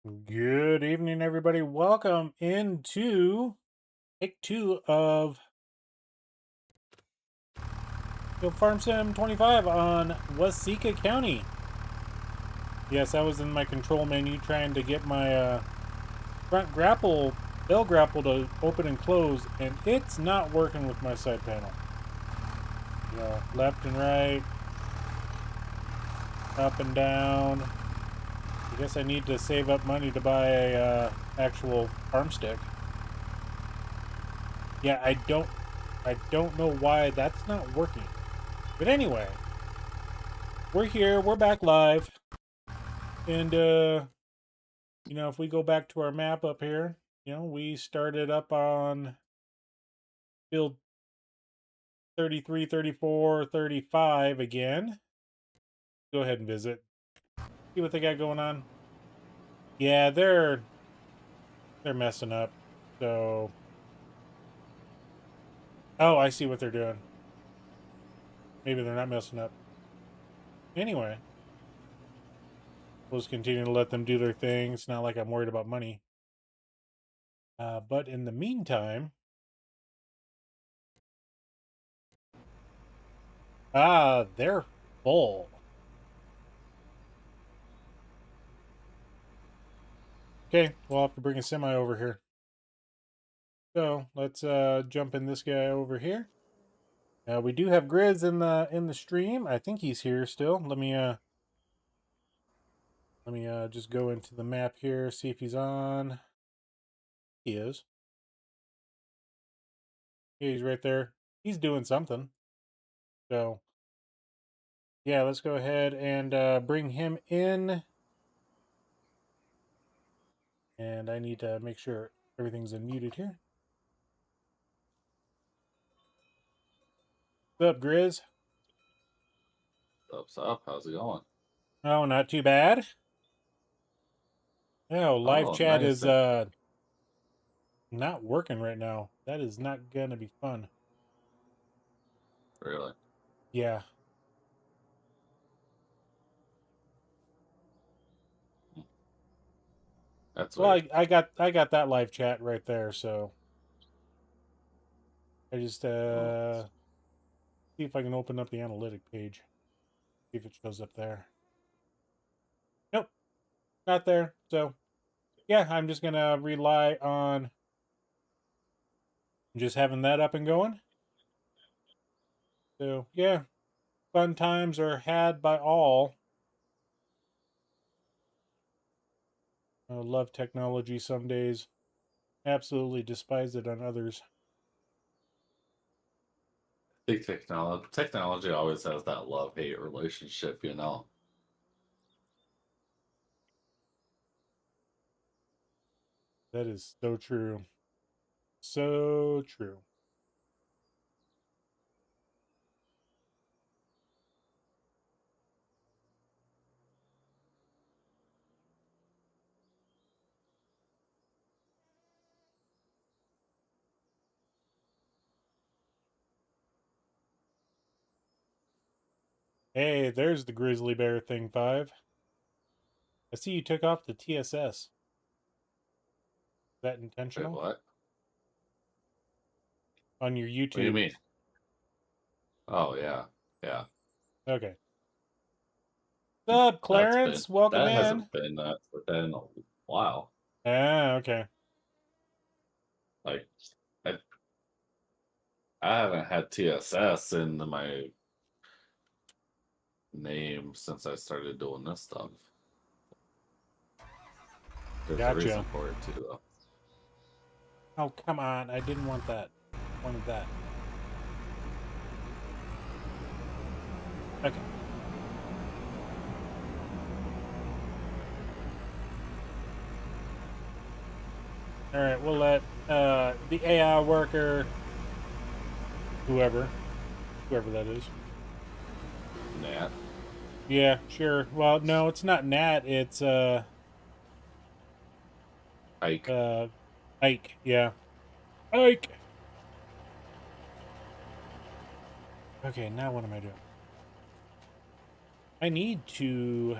Good evening, everybody. Welcome into take two of Farm Sim 25 on Waseca County. Yes, I was in my control menu trying to get my front bell grapple to open and close, and it's not working with my side panel. Left and right, up and down. I guess I need to save up money to buy a actual farm stick. Yeah, I don't know why that's not working. But anyway, we're here, we're back live. And if we go back to our map up here, we started up on field 33, 34, 35 again. Go ahead and visit. See what they got going on. Yeah, they're messing up. So oh, I see what they're doing. Maybe they're not messing up. Anyway, we'll just continue to let them do their thing. It's not like I'm worried about money. But in the meantime, they're full. Okay, we'll have to bring a semi over here. So let's jump in this guy over here. We do have Grizz in the stream. I think he's here still. Let me just go into the map here, see if he's on. He is. Yeah, he's right there. He's doing something. So yeah, let's go ahead and bring him in. And I need to make sure everything's unmuted here. What's up, Grizz? What's up? How's it going? Oh, not too bad. Oh, live chat nice. is not working right now. That is not gonna be fun. Really? Yeah. That's Well, weird. I got that live chat right there, so I just Oh, see if I can open up the analytic page. See if it shows up there. Nope, not there. So yeah, I'm just gonna rely on just having that up and going. So yeah, fun times are had by all. I love technology some days. Absolutely despise it on others. I think technology always has that love-hate relationship, you know? That is so true. So true. Hey, there's the grizzly bear thing 5. I see you took off the TSS. Is that Wait, intentional? what? On your What do you YouTube. mean? Oh, yeah. Yeah. Okay. What's up, Clarence? Welcome That in. hasn't been that within a while. Ah, okay. Like, I, I haven't had TSS in my name since I started doing this stuff. There's a Gotcha. reason for it, too, though. Oh, come on. I didn't want that. I wanted that. Okay. All right, we'll let the AI worker, whoever that is. Nat. Yeah, sure. Well, no, it's not Nat. It's Ike. Ike. Yeah, Ike. Okay, now what am I doing? I need to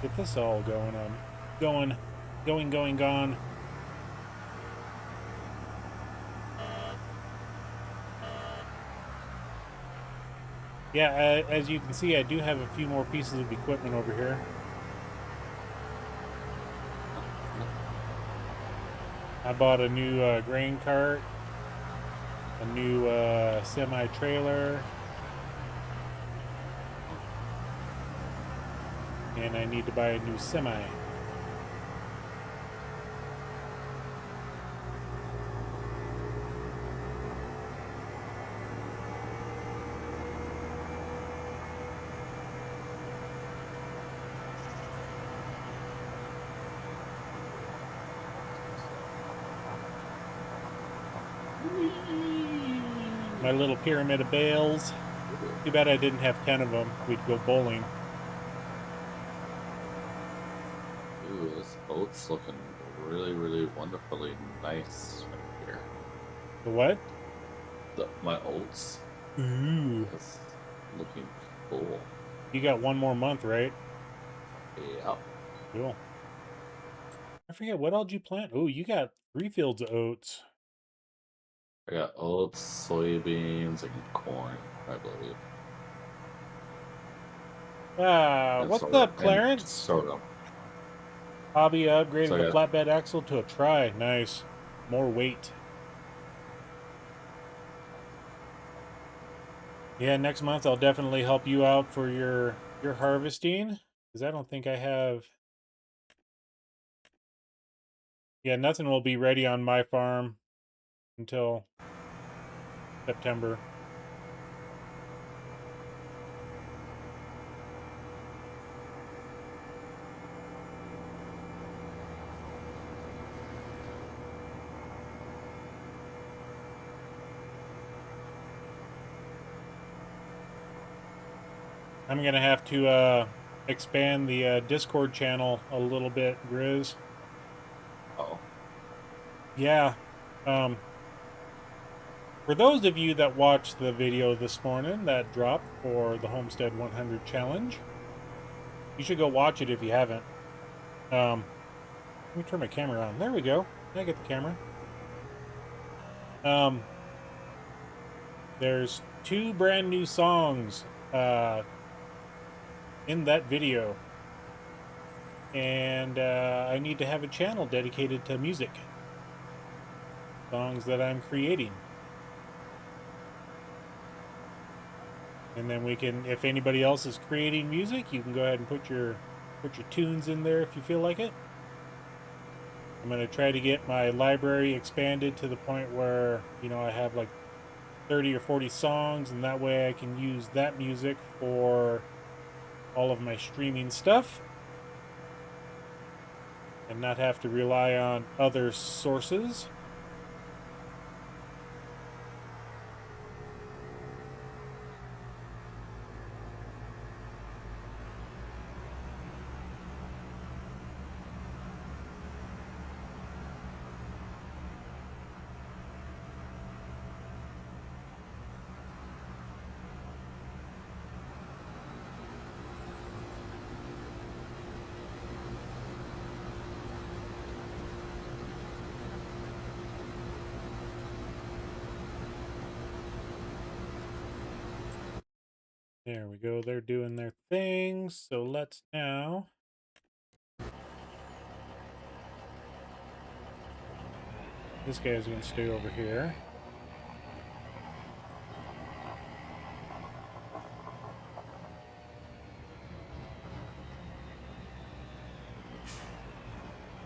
Get this all going on. Gone. Yeah, as you can see, I do have a few more pieces of equipment over here. I bought a new grain cart, a new semi-trailer, and I need to buy a new semi. My little pyramid of bales. Too bad I didn't have 10 of them. We'd go bowling. Ooh, this boat's looking really, really wonderfully nice right here. The what? My oats Ooh. is looking cool. You got one more month, right? Yeah. Cool. I forget, what all did you plant? Oh, you got 3 fields of oats. I got oats, soybeans, and corn, I believe. And What's up, Clarence? sorghum. Hobby upgraded So the I got flatbed axle to a try. Nice. More weight. Yeah, next month I'll definitely help you out for your harvesting, because I don't think I have. Yeah, nothing will be ready on my farm until September. I'm gonna have to expand the Discord channel a little bit, Grizz. oh, Yeah. Um, for those of you that watched the video this morning that dropped for the Homestead 100 Challenge, you should go watch it if you haven't. Let me turn my camera on. There we go. I get the camera. Um, there's 2 brand new songs in that video, and I need to have a channel dedicated to music, songs that I'm creating. And then we can, if anybody else is creating music, you can go ahead and put your tunes in there if you feel like it. I'm going to try to get my library expanded to the point where, I have like 30 or 40 songs, and that way I can use that music for all of my streaming stuff and not have to rely on other sources. There we go. They're doing their thing. So let's now. This guy's going to stay over here.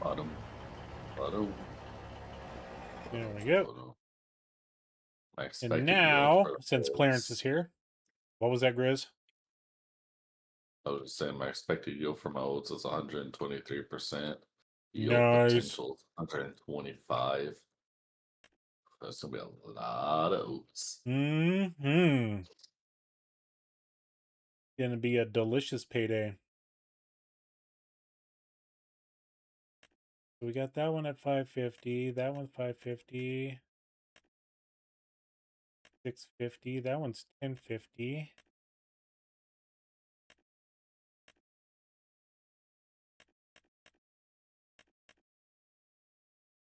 bottom. There we go. I And expected now, yield since Clarence is here, what was that, Grizz? I was just saying my expected yield for my oats is 123%. Yield Nice. potential is 125. That's gonna be a lot of oats. Mm-hmm. Gonna be a delicious payday. So we got that one at 550, that one 550, 650, that one's 1050.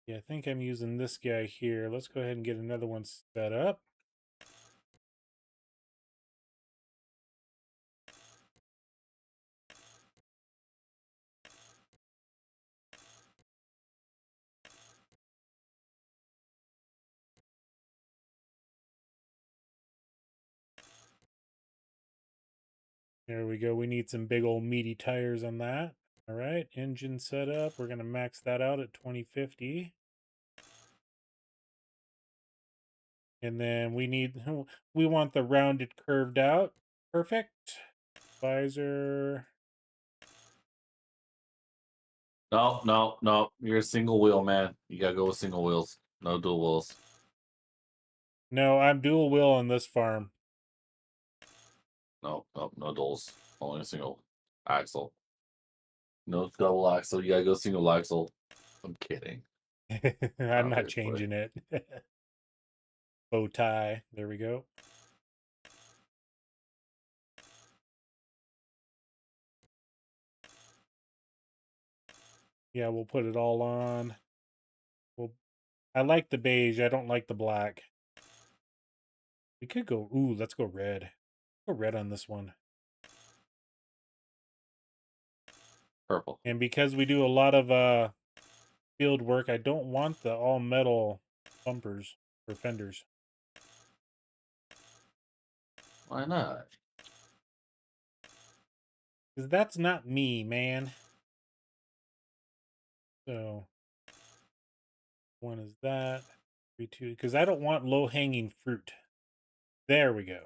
Yeah, I think I'm using this guy here. Let's go ahead and get another one set up. There we go. We need some big old meaty tires on that. All right, engine setup. We're going to max that out at 2050. And then we want the rounded curved out. Perfect. Visor. No. You're a single wheel, man. You gotta go with single wheels. No dual wheels. No, I'm dual wheel on this farm. No duals. Only a single axle. No double axle. You gotta go single axle. I'm kidding. I'm not Obviously. changing it. Bow tie. There we go. Yeah, we'll put it all on. I like the beige. I don't like the black. We could go, ooh, let's go red. Go red on this one. Purple. And because we do a lot of field work, I don't want the all metal bumpers or fenders. Why not? Because that's not me, man. So, one is that. 3, 2, because I don't want low-hanging fruit. There we go.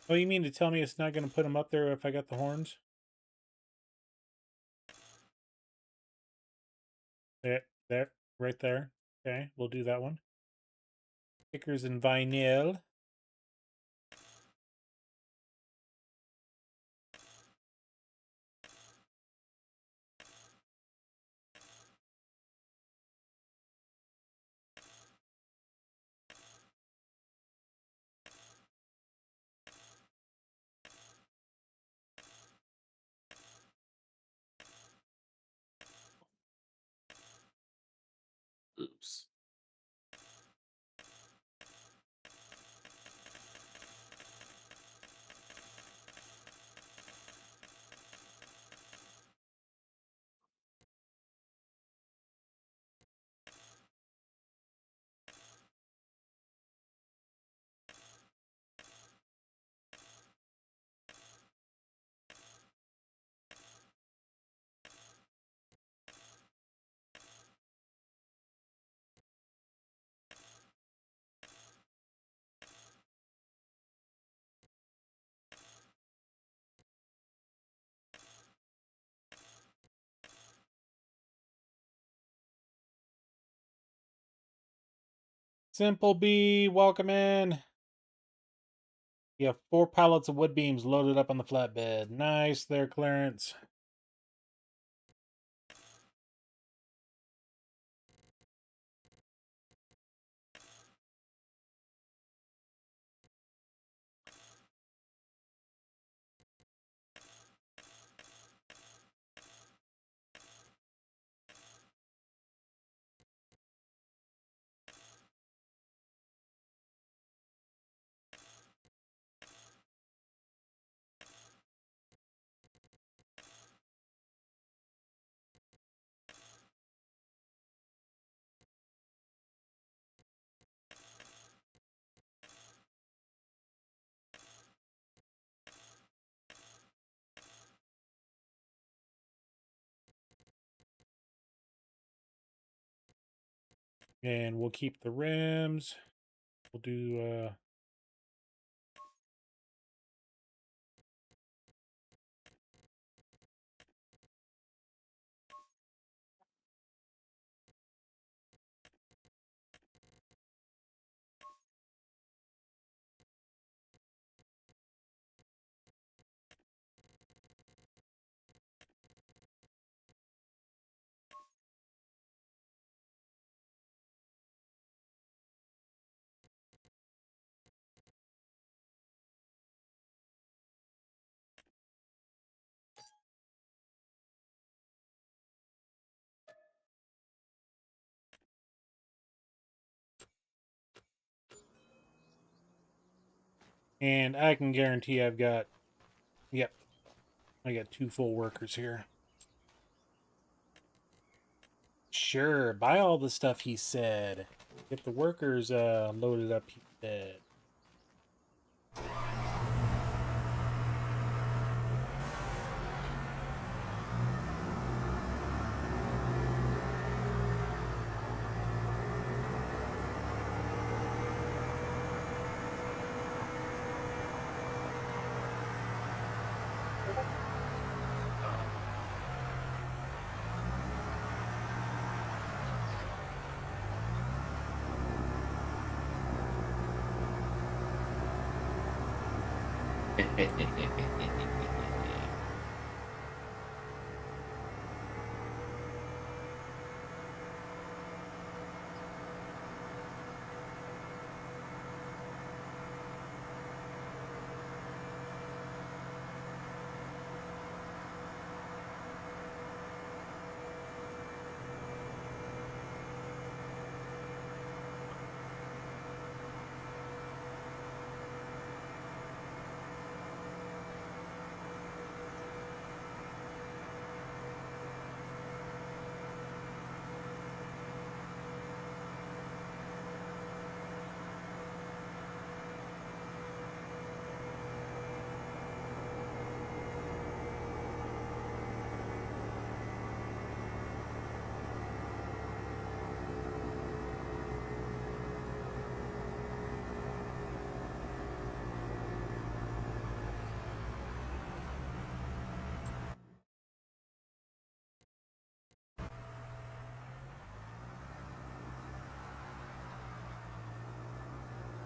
Oh, you mean to tell me it's not going to put them up there if I got the horns? There, right there. Okay, we'll do that one. Stickers and vinyl. Oops. Simple B, welcome in. You have 4 pallets of wood beams loaded up on the flatbed. Nice there, Clarence. And we'll keep the rims. We'll do And I can guarantee I've got, yep, I got 2 full workers here. Sure, buy all the stuff he said. Get the workers loaded up, he said.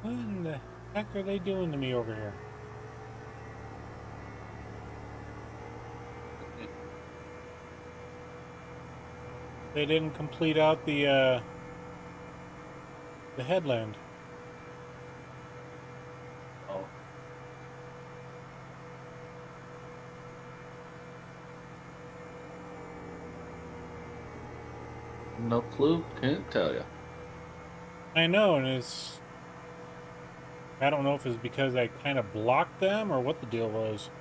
What in the heck are they doing to me over here? They didn't complete out the headland. Oh. No clue. Can't tell you. I know, and I don't know if it's because I kind of blocked them or what the deal was.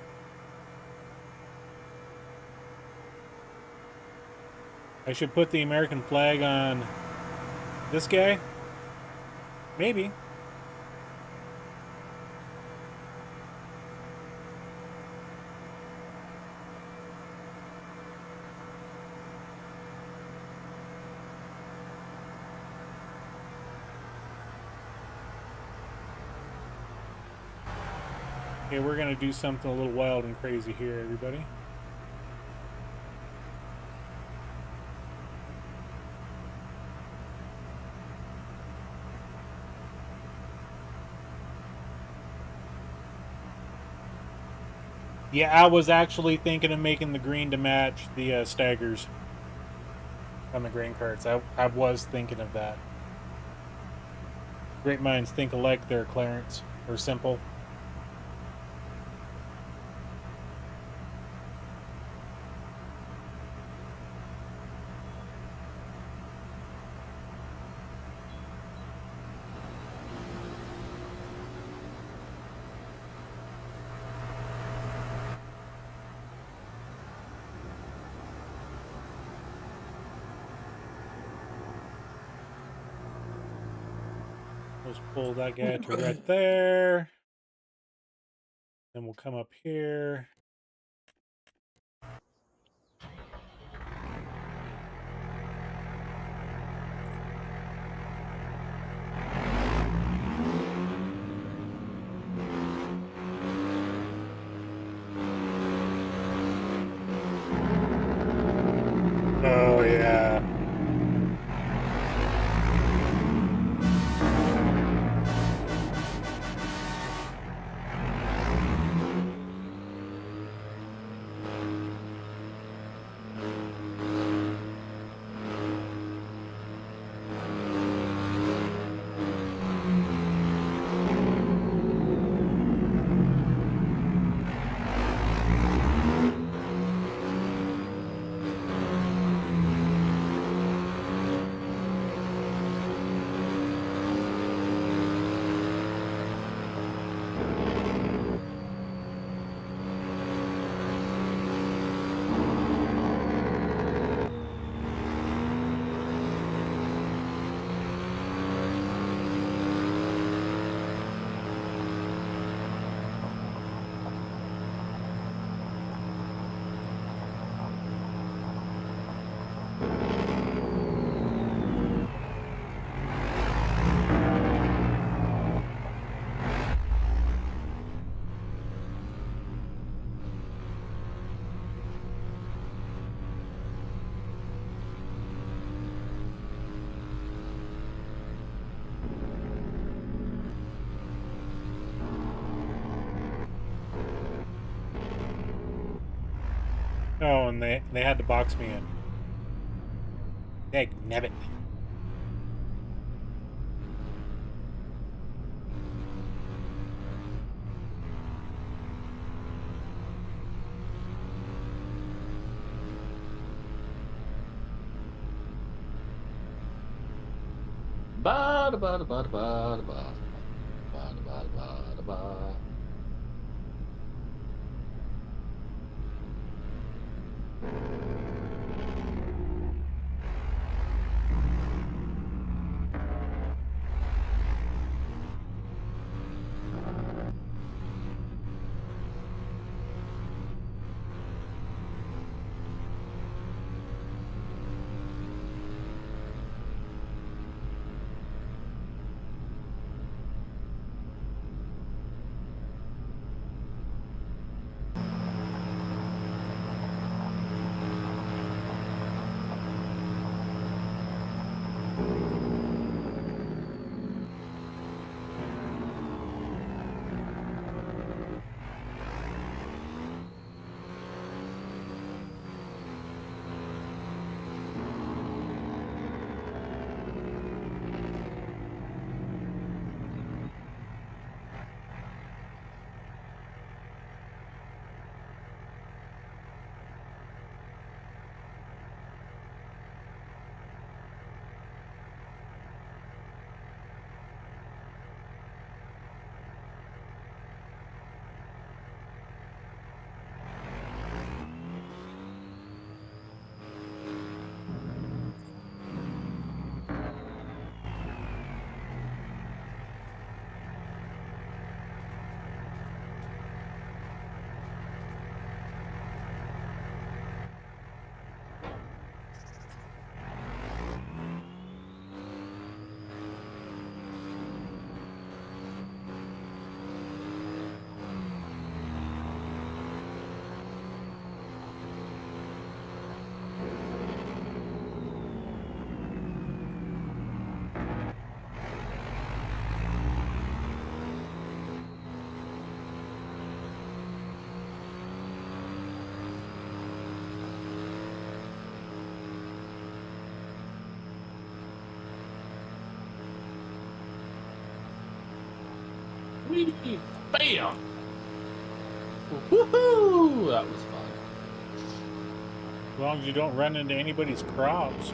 I should put the American flag on this guy? Maybe. Okay, we're gonna do something a little wild and crazy here, everybody. Yeah, I was actually thinking of making the green to match the staggers on the grain carts. I was thinking of that. Great minds think alike there, Clarence. Or Simple. Let's pull that guy to right there. Then we'll come up here. Oh, yeah. Oh, and they had to box me in. Dag nabbit. Ba da ba da ba da ba da ba ba da ba da ba da ba. Whee! Bam! Woohoo! That was fun. As long as you don't run into anybody's crops.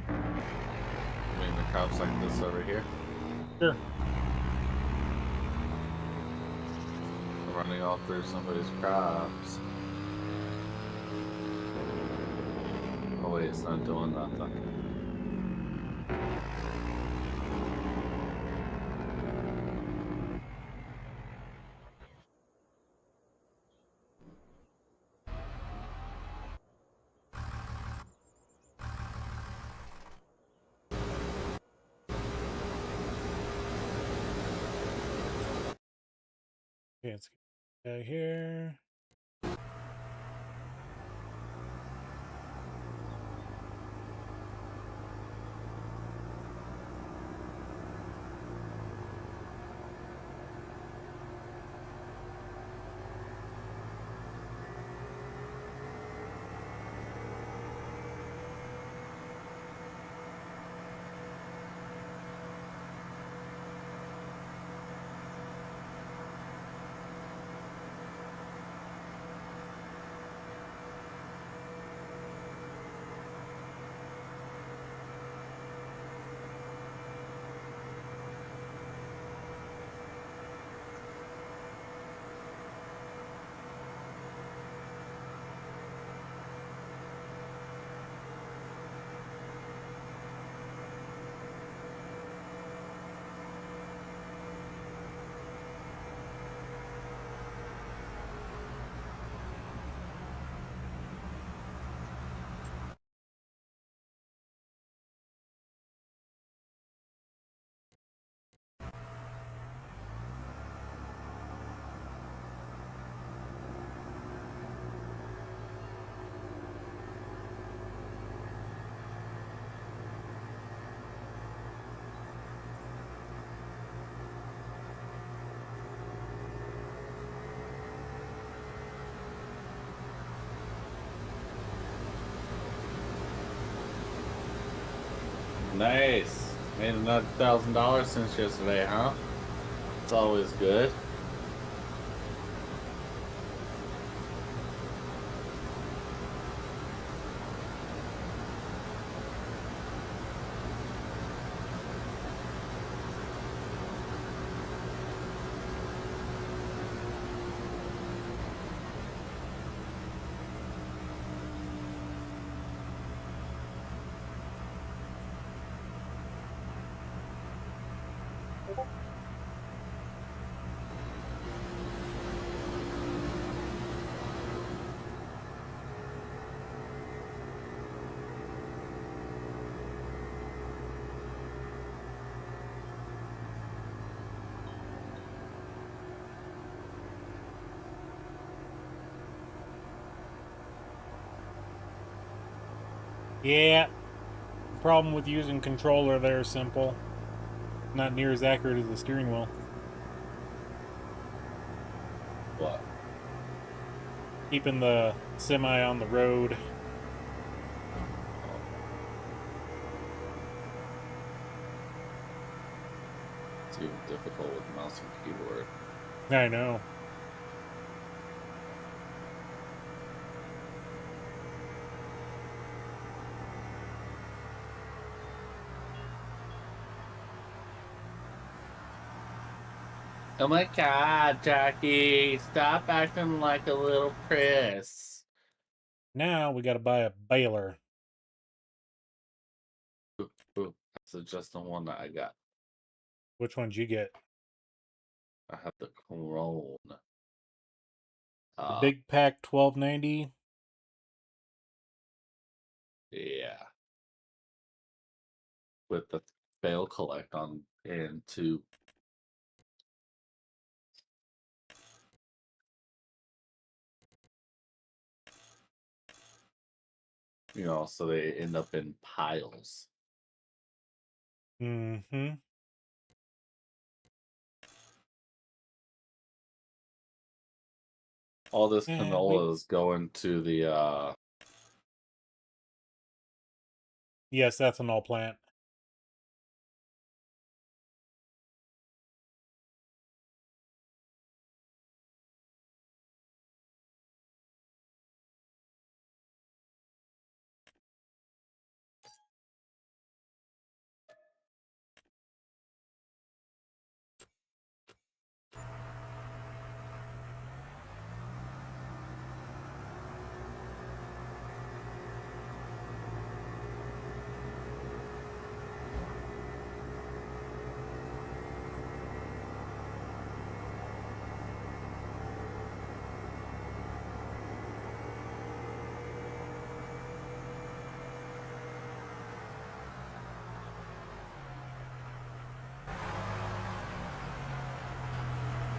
I mean, the crops like this over here. Sure. Running all through somebody's crops. Oh wait, it's not doing nothing. Okay, let's get here. Nice. Made another $1,000 since yesterday, huh? It's always good. Yeah. The problem with using controller there is simple. Not near as accurate as the steering wheel. What? Keeping the semi on the road. It's even difficult with mouse and keyboard. I know. Oh my god, Jackie, stop acting like a little Chris. Now we gotta buy a baler. Ooh, that's just the one that I got. Which one did you get? I have the Corona. The Big Pack 1290? Yeah. With the fail collect on and two. You know, so they end up in piles. Mm-hmm. All this Yeah, canola is going to the yes, ethanol plant.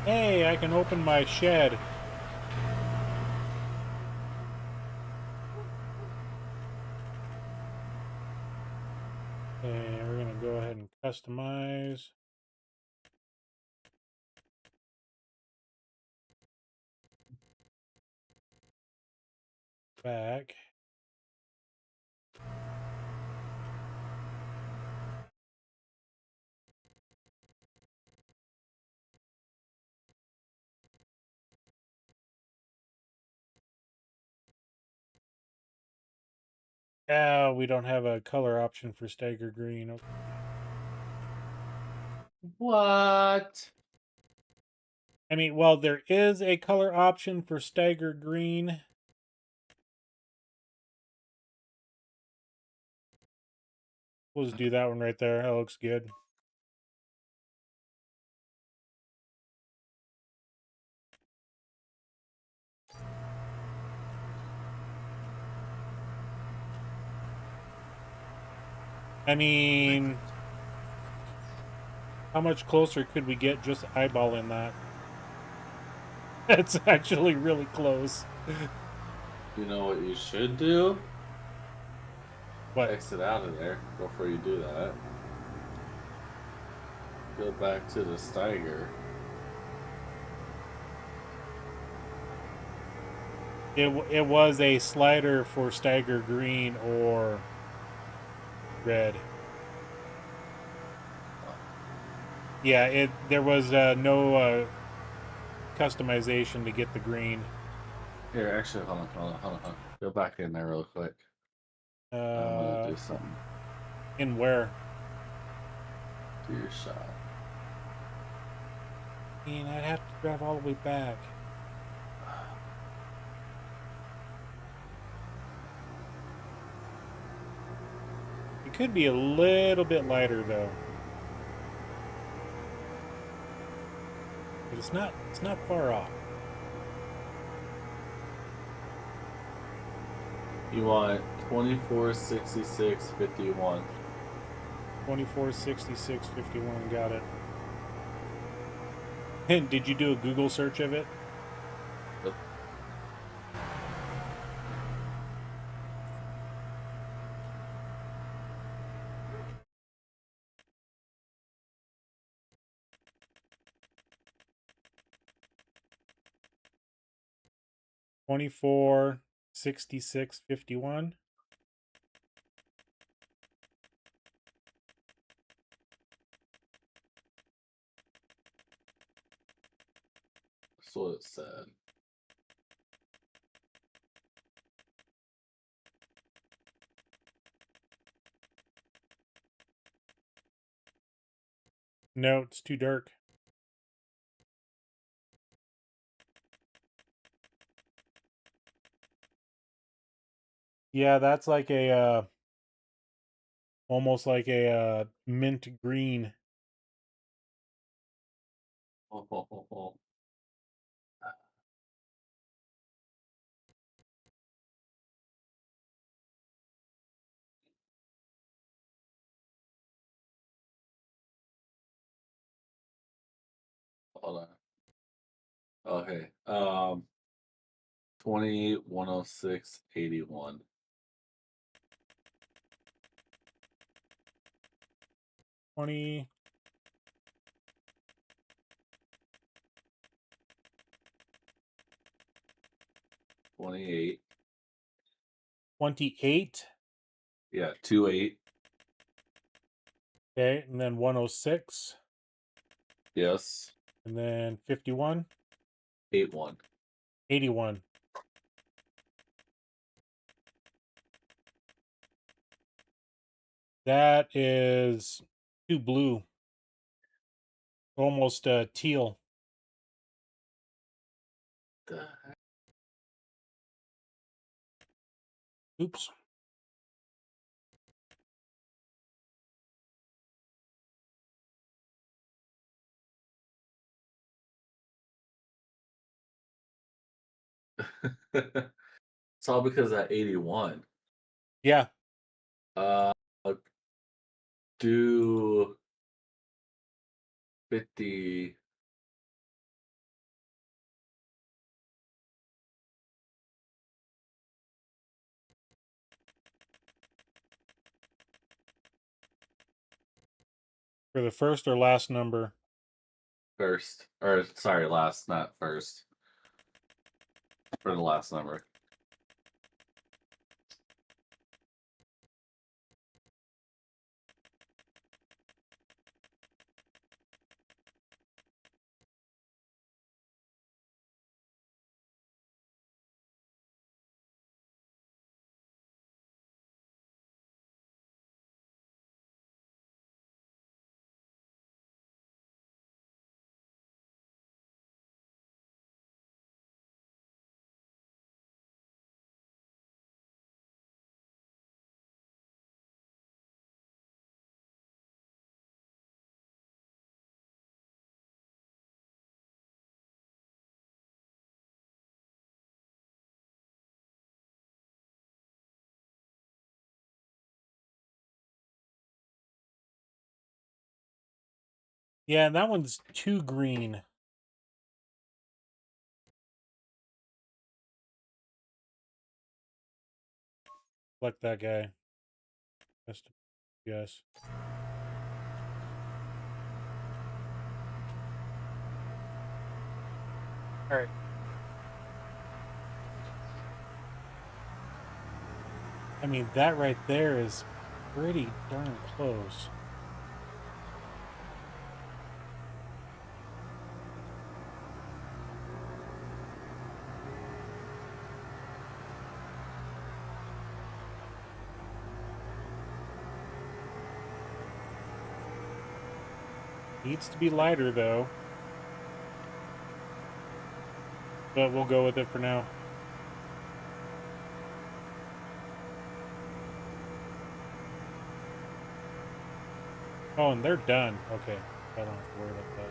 Hey, I can open my shed. And we're gonna go ahead and customize. Back. Oh, we don't have a color option for Stagger Green. Okay. what? I mean, well, there is a color option for Stagger Green. We'll just do that one right there. That looks good. I mean, how much closer could we get just eyeballing that? It's actually really close. You know what you should do? What? Exit out of there before you do that. Go back to the Steiger. It was a slider for Stagger Green or red. Yeah, there was no customization to get the green. Here, actually, hold on. Go back in there real quick. I'm gonna do something. In where? Do your shot. And I'd have to drive all the way back. It could be a little bit lighter though. But it's not far off. You want 246651. 246651, got it. And did you do a Google search of it? Yep. Twenty-four 6651. That's what it said. No, it's too dark. Yeah, that's like a almost like a mint green. Oh. Hold on. Okay. 28 106 81. 20 28. 28. Yeah, 28. Okay, and then 106. Yes. And then 51. 81. 81. That is too blue. Almost teal. The heck? Oops. It's all because of that 81. Yeah. Do 50. For the first or last number. First, or sorry, last, not first. For the last number. Yeah, and that one's too green. Like that guy. Just yes. All right. I mean, that right there is pretty darn close. Needs to be lighter, though. But we'll go with it for now. Oh, and they're done. Okay. I don't have to worry about that.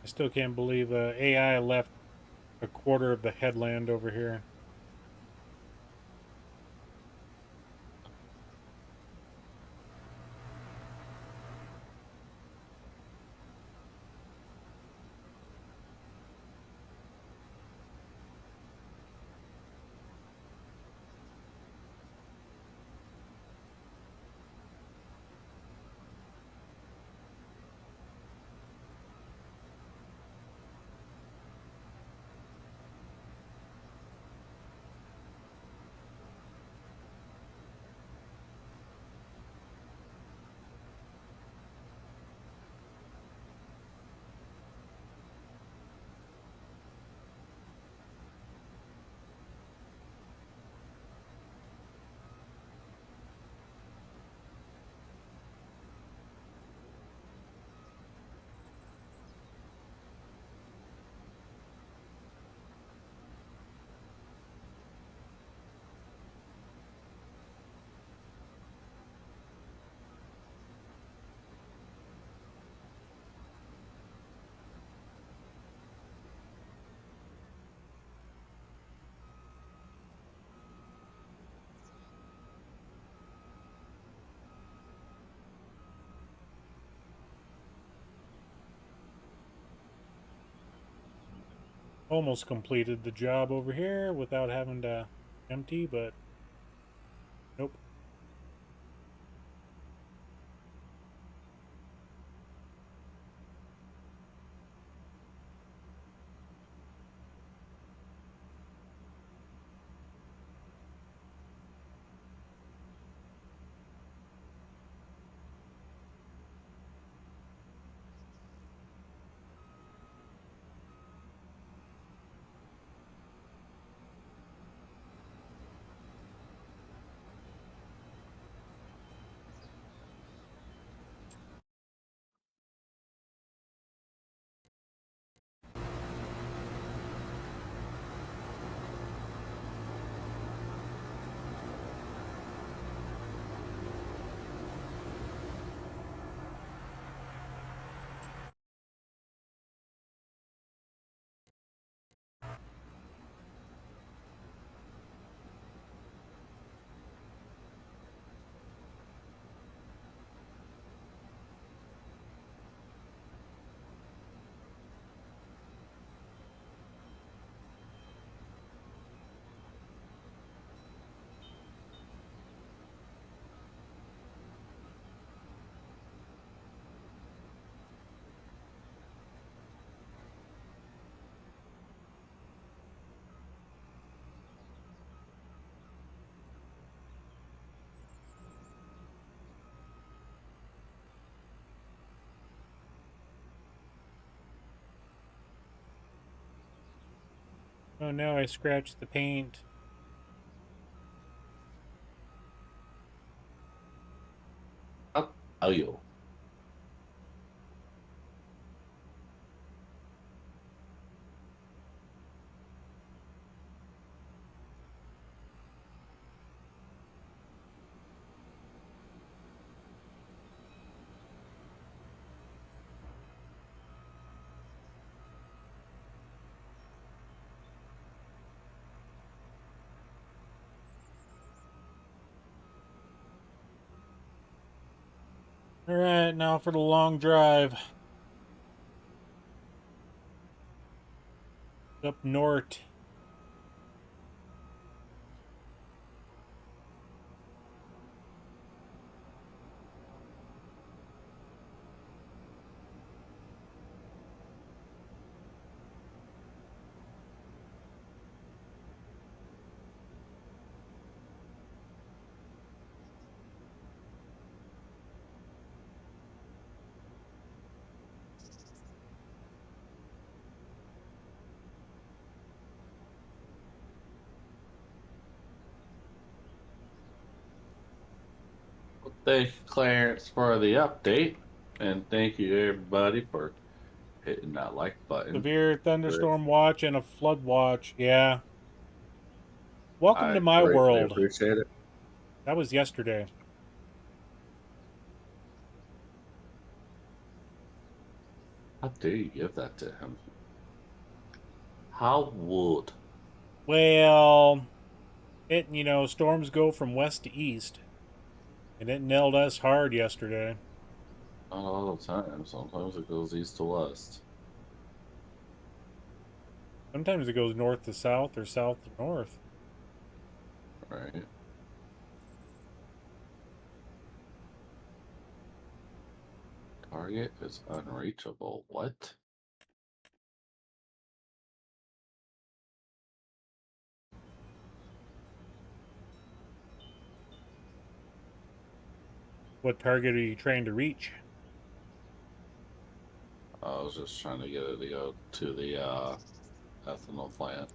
I still can't believe AI left a quarter of the headland over here. Almost completed the job over here without having to empty, but nope. Oh no, I scratched the paint. Oh, yo. All right, now for the long drive up north. Thank you, Clarence, for the update. And thank you, everybody, for hitting that like button. Severe thunderstorm watch and a flood watch. Yeah. Welcome to I my greatly world. appreciate it. That was yesterday. How dare you give that to him? How would? Well, storms go from west to east. And it nailed us hard yesterday. Not all the time. Sometimes it goes east to west. Sometimes it goes north to south or south to north. Right? Target is unreachable. What? What target are you trying to reach? I was just trying to get it to go to the ethanol plant.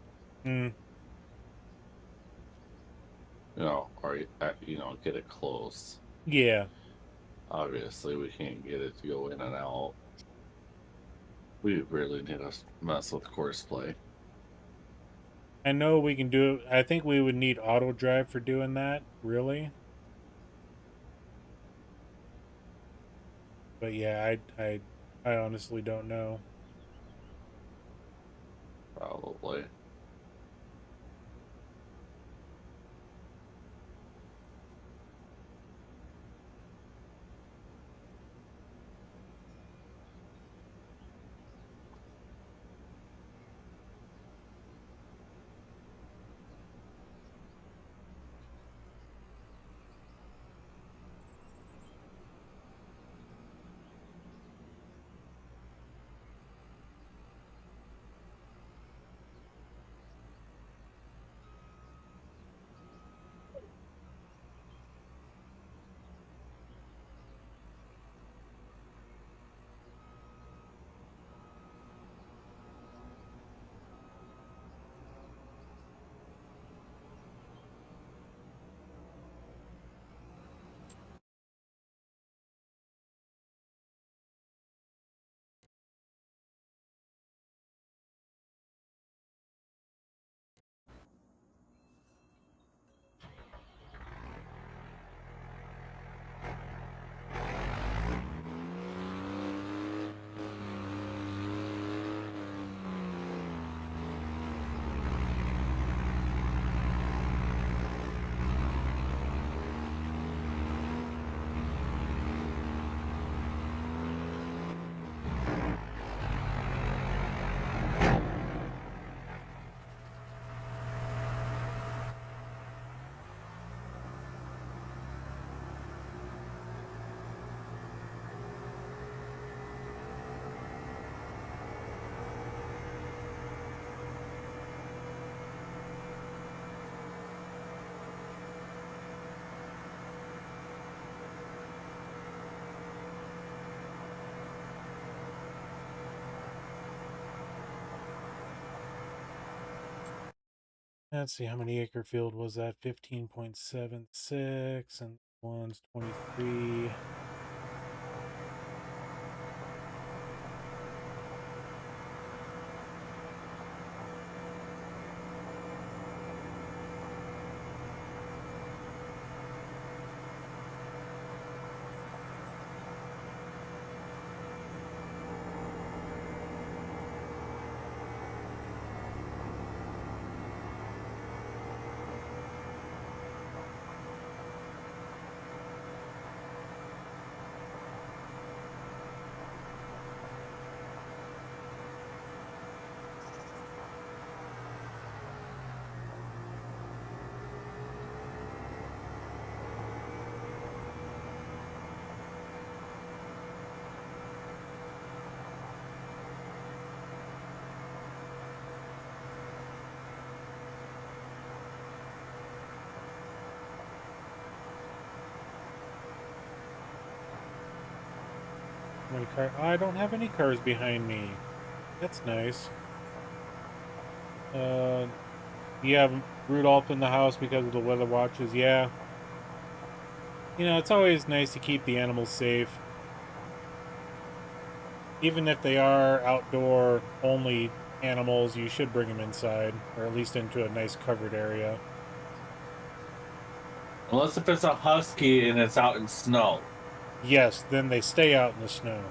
Hmm. Or get it close. Yeah. Obviously, we can't get it to go in and out. We really need to mess with course play. I know we can do it. I think we would need auto drive for doing that, really. But yeah, I honestly don't know. Probably. Let's see, how many acre field was that? 15.76 and one's 23. How many car? I don't have any cars behind me. That's nice. You have Rudolph in the house because of the weather watches. Yeah. You know, it's always nice to keep the animals safe. Even if they are outdoor only animals, you should bring them inside, or at least into a nice covered area. Unless if it's a husky and it's out in snow. Yes, then they stay out in the snow.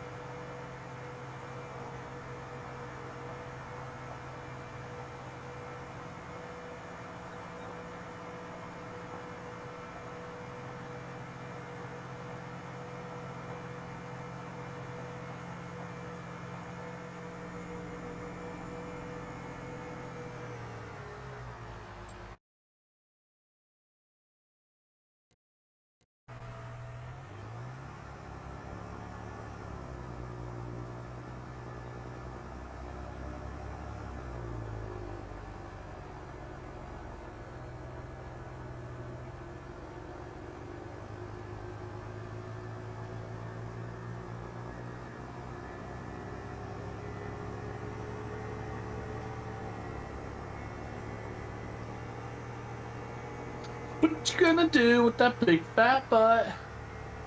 What you gonna do with that big fat butt?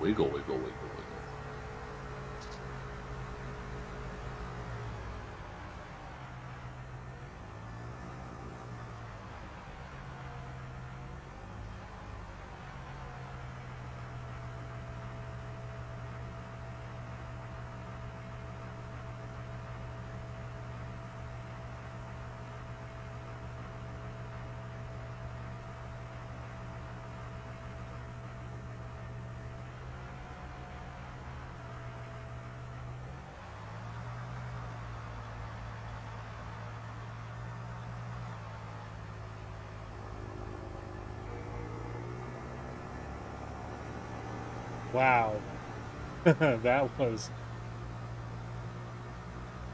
Wiggle, wiggle, wiggle, wiggle. Wow. That was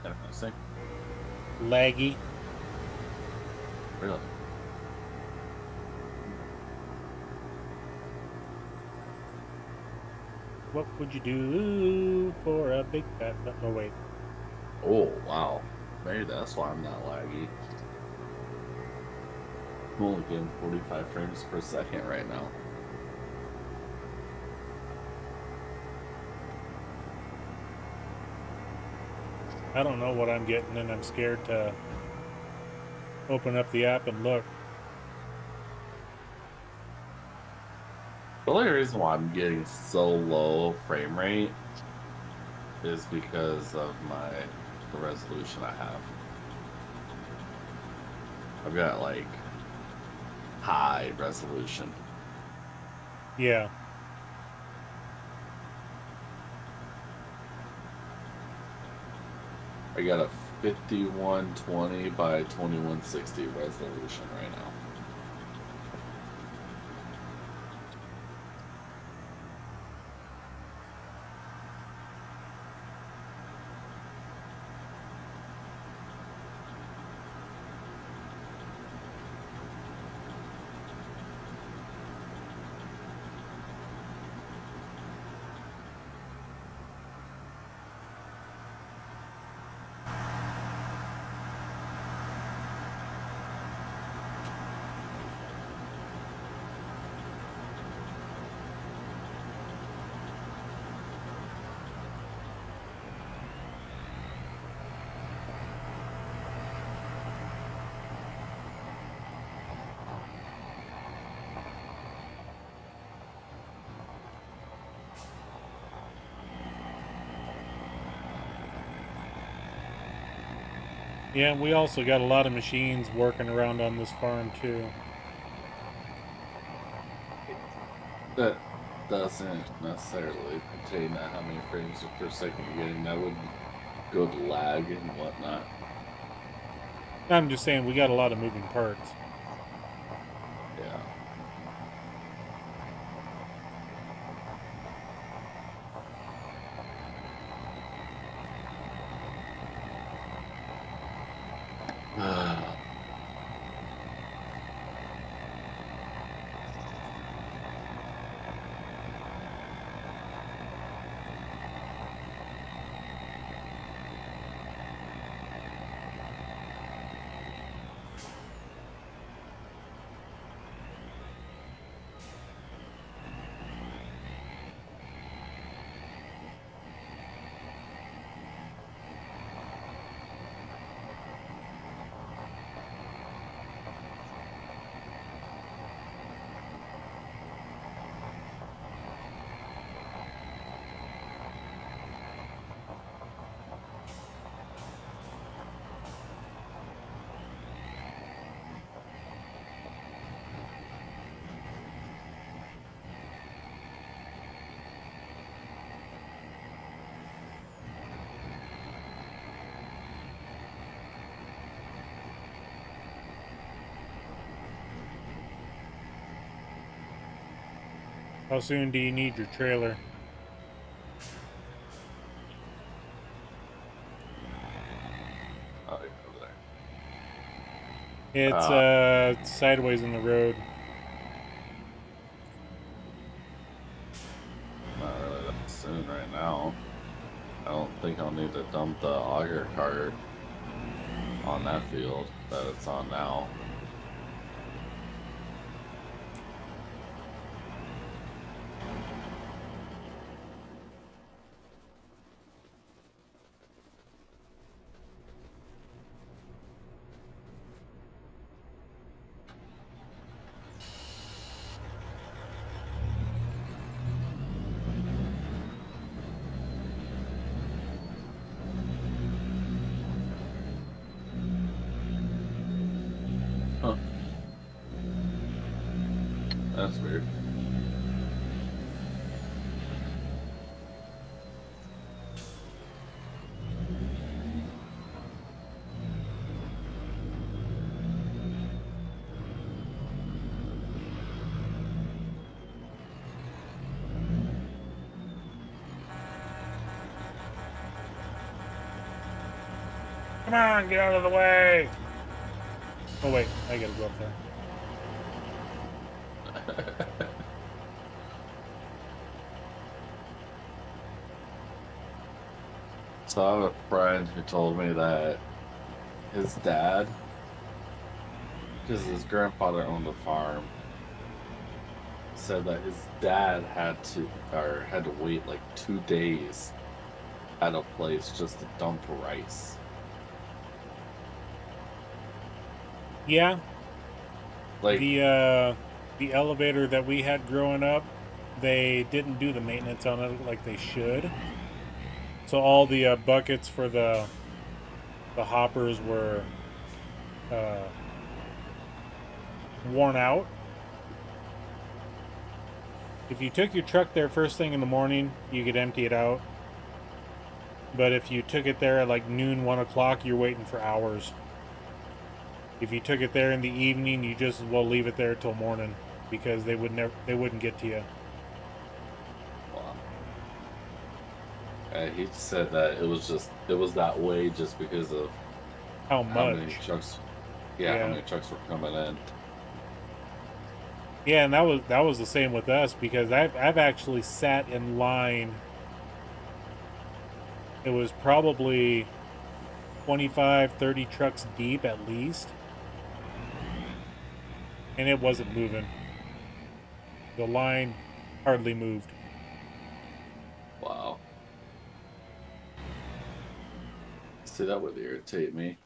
Interesting. laggy. Really? What would you do for a big fat butt? Oh, wait. Oh, wow. Maybe that's why I'm not laggy. I'm only getting 45 frames per second right now. I don't know what I'm getting, and I'm scared to open up the app and look. The only reason why I'm getting so low frame rate is because of the resolution I have. I've got like high resolution. Yeah. I got a 5120 by 2160 resolution right now. Yeah, we also got a lot of machines working around on this farm too. That doesn't necessarily pertain to how many frames per second you're getting. That would go to lag and whatnot. I'm just saying we got a lot of moving parts. Yeah. How soon do you need your trailer? Oh, yeah, over It's there. sideways in the road. Not really that soon right now. I don't think I'll need to dump the auger cart on that field that it's on now. Huh. That's weird. Come on, get out of the way! Oh wait, I gotta go up there. So I have a friend who told me that his dad, because his grandfather owned a farm, said that his dad had to wait like 2 days at a place just to dump rice. Yeah. Like The elevator that we had growing up, they didn't do the maintenance on it like they should. So all the buckets for the hoppers were worn out. If you took your truck there first thing in the morning, you could empty it out. But if you took it there at like noon, 1 o'clock, you're waiting for hours. If you took it there in the evening, you just as well leave it there till morning because they wouldn't get to you. wow. He said that it was that way just because of How how many much? trucks. How Yeah. many trucks were coming in. Yeah, and that was the same with us because I've actually sat in line. It was probably 25, 30 trucks deep at least. And it wasn't moving. The line hardly moved. Wow. See, that would irritate me.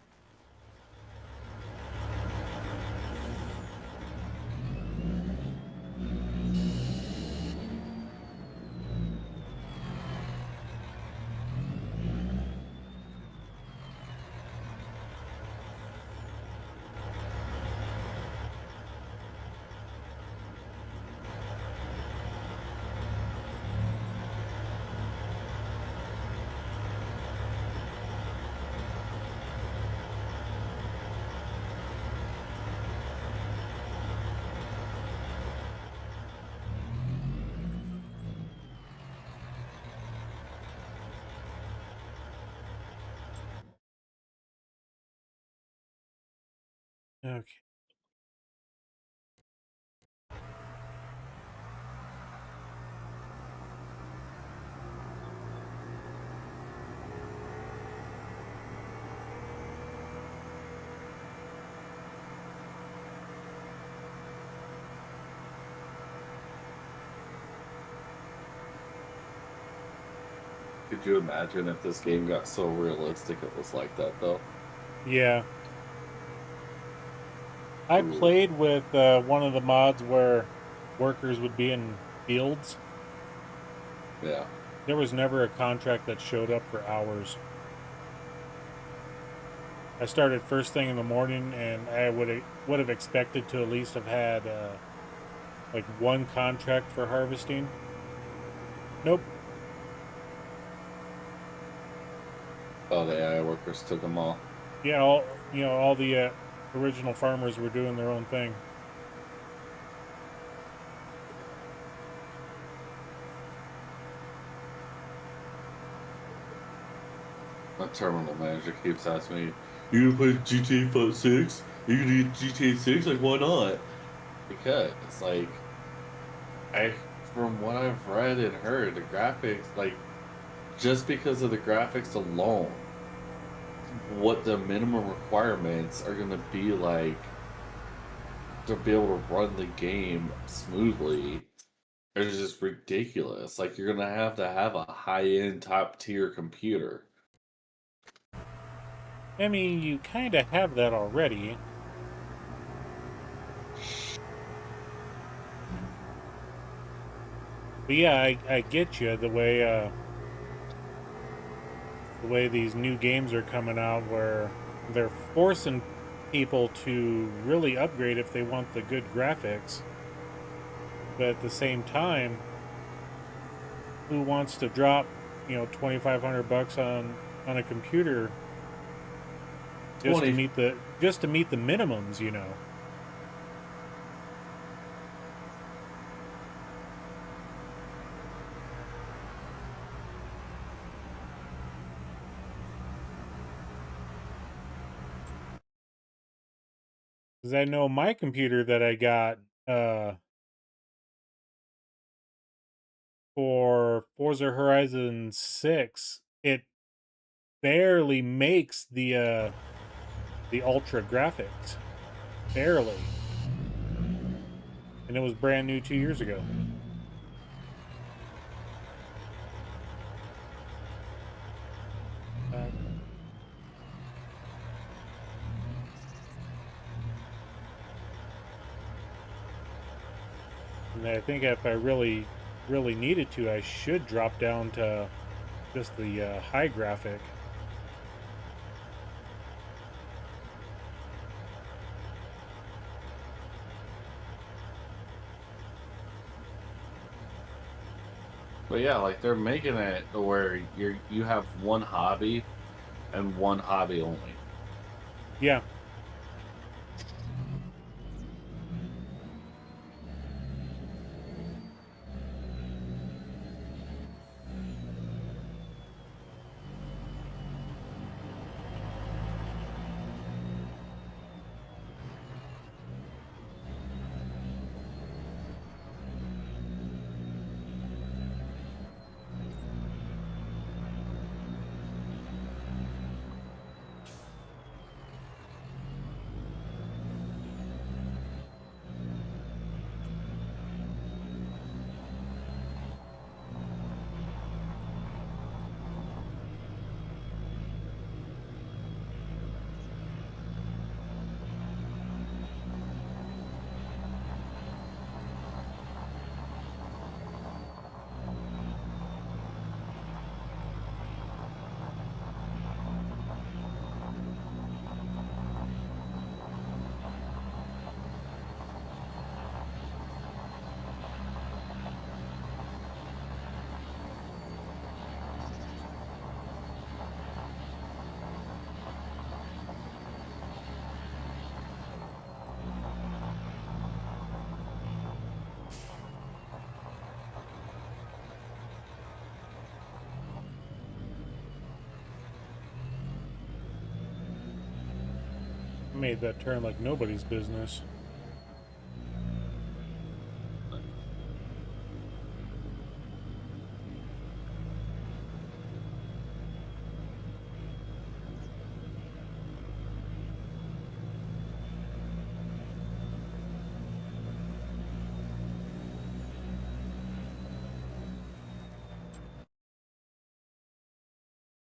Okay. Could you imagine if this game got so realistic it was like that, though? Yeah. I Ooh, played with one of the mods where workers would be in fields. yeah. There was never a contract that showed up for hours. I started first thing in the morning, and I would have expected to at least have had like one contract for harvesting. Nope. Oh, the AI workers took them all. Yeah, all the original farmers were doing their own thing. My terminal manager keeps asking me, "You gonna play GTA 6? You gonna do GTA 6? Like, why not?" Because, like, from what I've read and heard, the graphics, like, just because of the graphics alone, what the minimum requirements are gonna be like to be able to run the game smoothly is just ridiculous. Like, you're gonna have a high-end, top-tier computer. I mean, you kind of have that already. But yeah, I get you the way these new games are coming out where they're forcing people to really upgrade if they want the good graphics. But at the same time, who wants to drop, 2500 bucks on a computer Twenty. just to meet the minimums, Cuz I know my computer that I got for Forza Horizon 6, it barely makes the ultra graphics. Barely. And it was brand new 2 years ago. Uh, and I think if I really needed to, I should drop down to just the high graphic. But yeah, like they're making it to where you have one hobby and one hobby only. Yeah. Made that turn like nobody's business.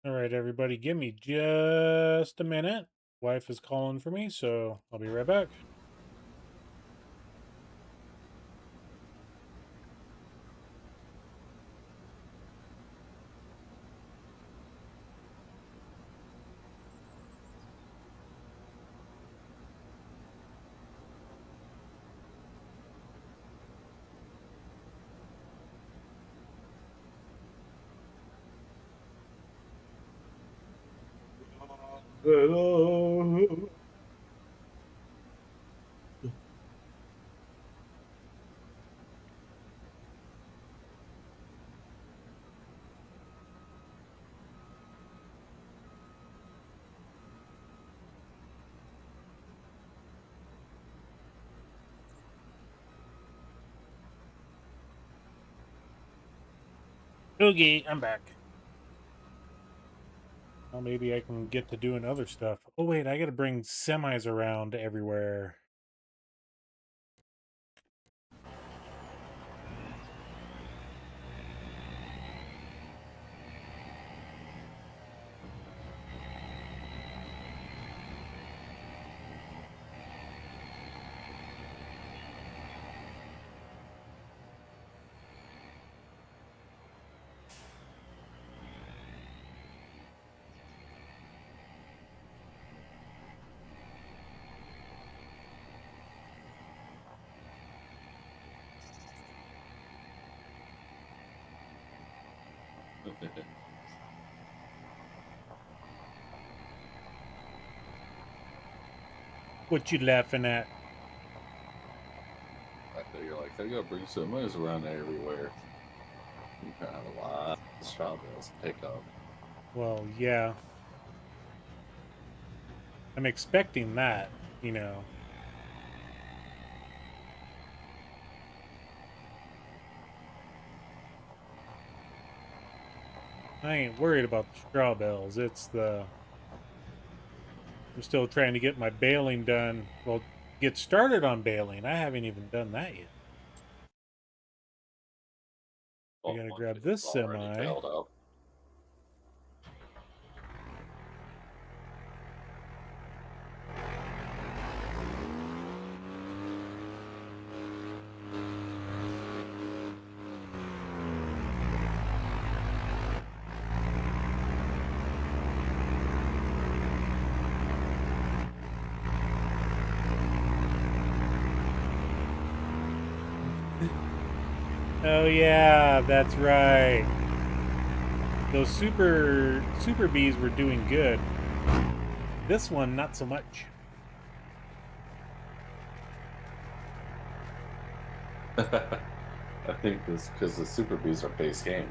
All right, everybody, give me just a minute. Wife is calling for me, so I'll be right back. Okay, I'm back. Well, maybe I can get to doing other stuff. Oh, wait, I gotta bring semis around everywhere. What you laughing at? I figure like they gotta bring semis around everywhere. You have a lot of straw bales to pick up. Well, yeah. I'm expecting that, you know. I ain't worried about the straw bales. It's the... I'm still trying to get my baling done. Well, get started on baling. I haven't even done that yet. I Well, gotta one grab this kid's already semi. bailed out. Oh yeah, that's right. Those super bees were doing good. This one, not so much. I think this because the Super Bees are base game.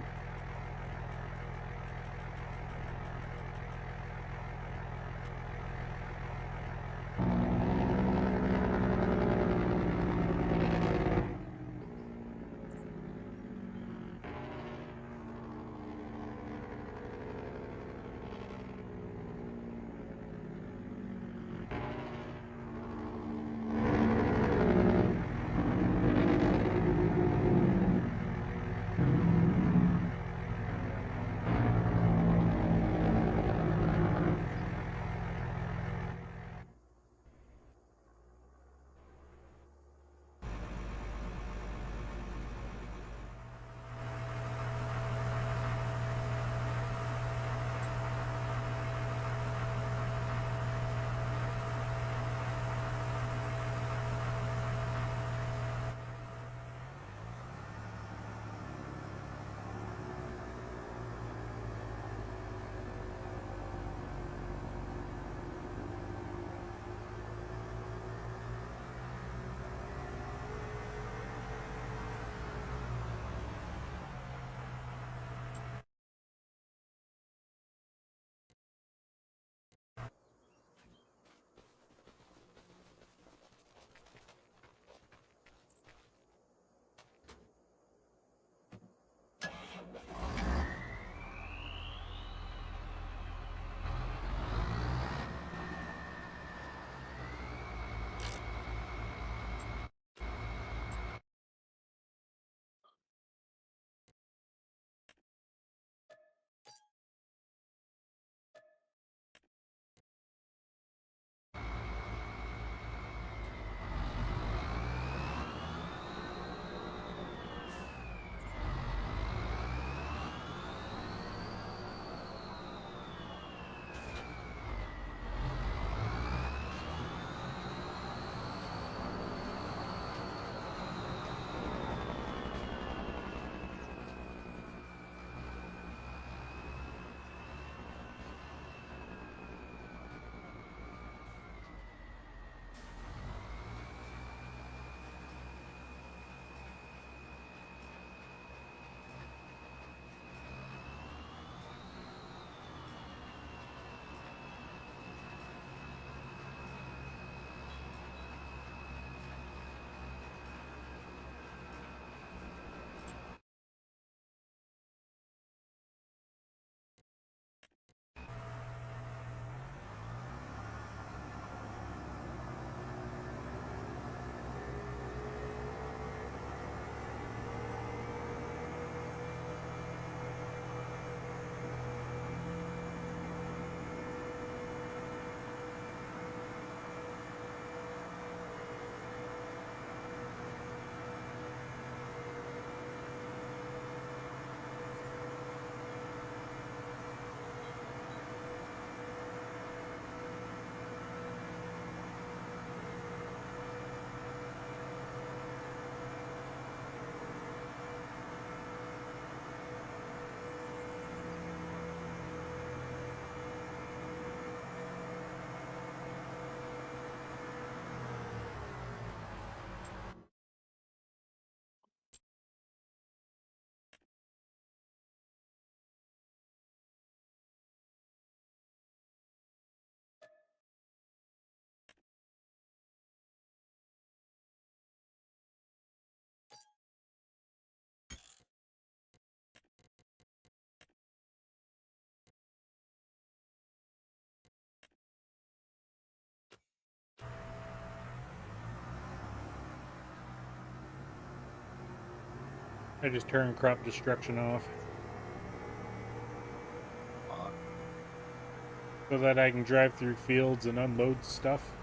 I just turned crop destruction off so that I can drive through fields and unload stuff.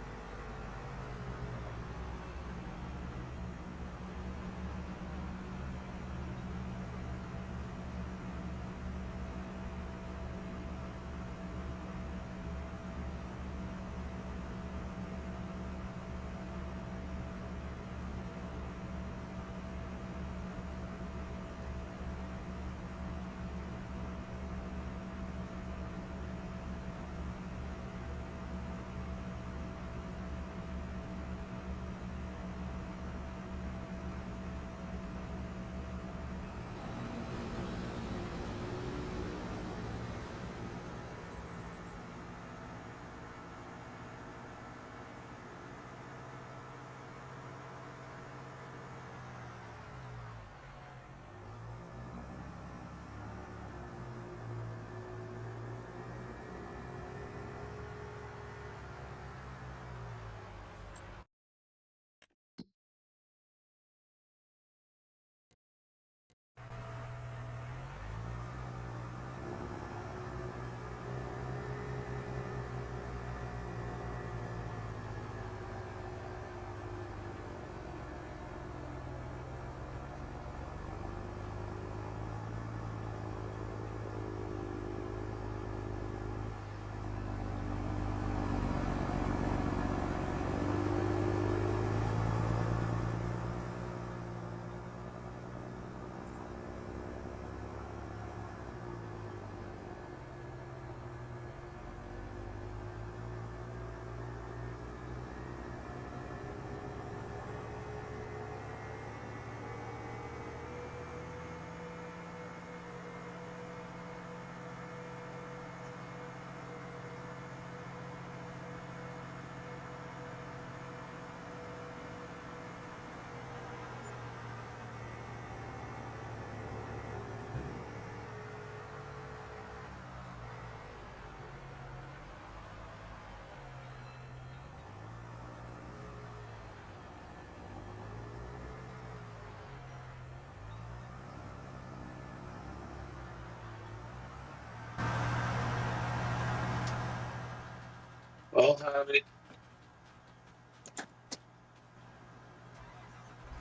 Well, Javi,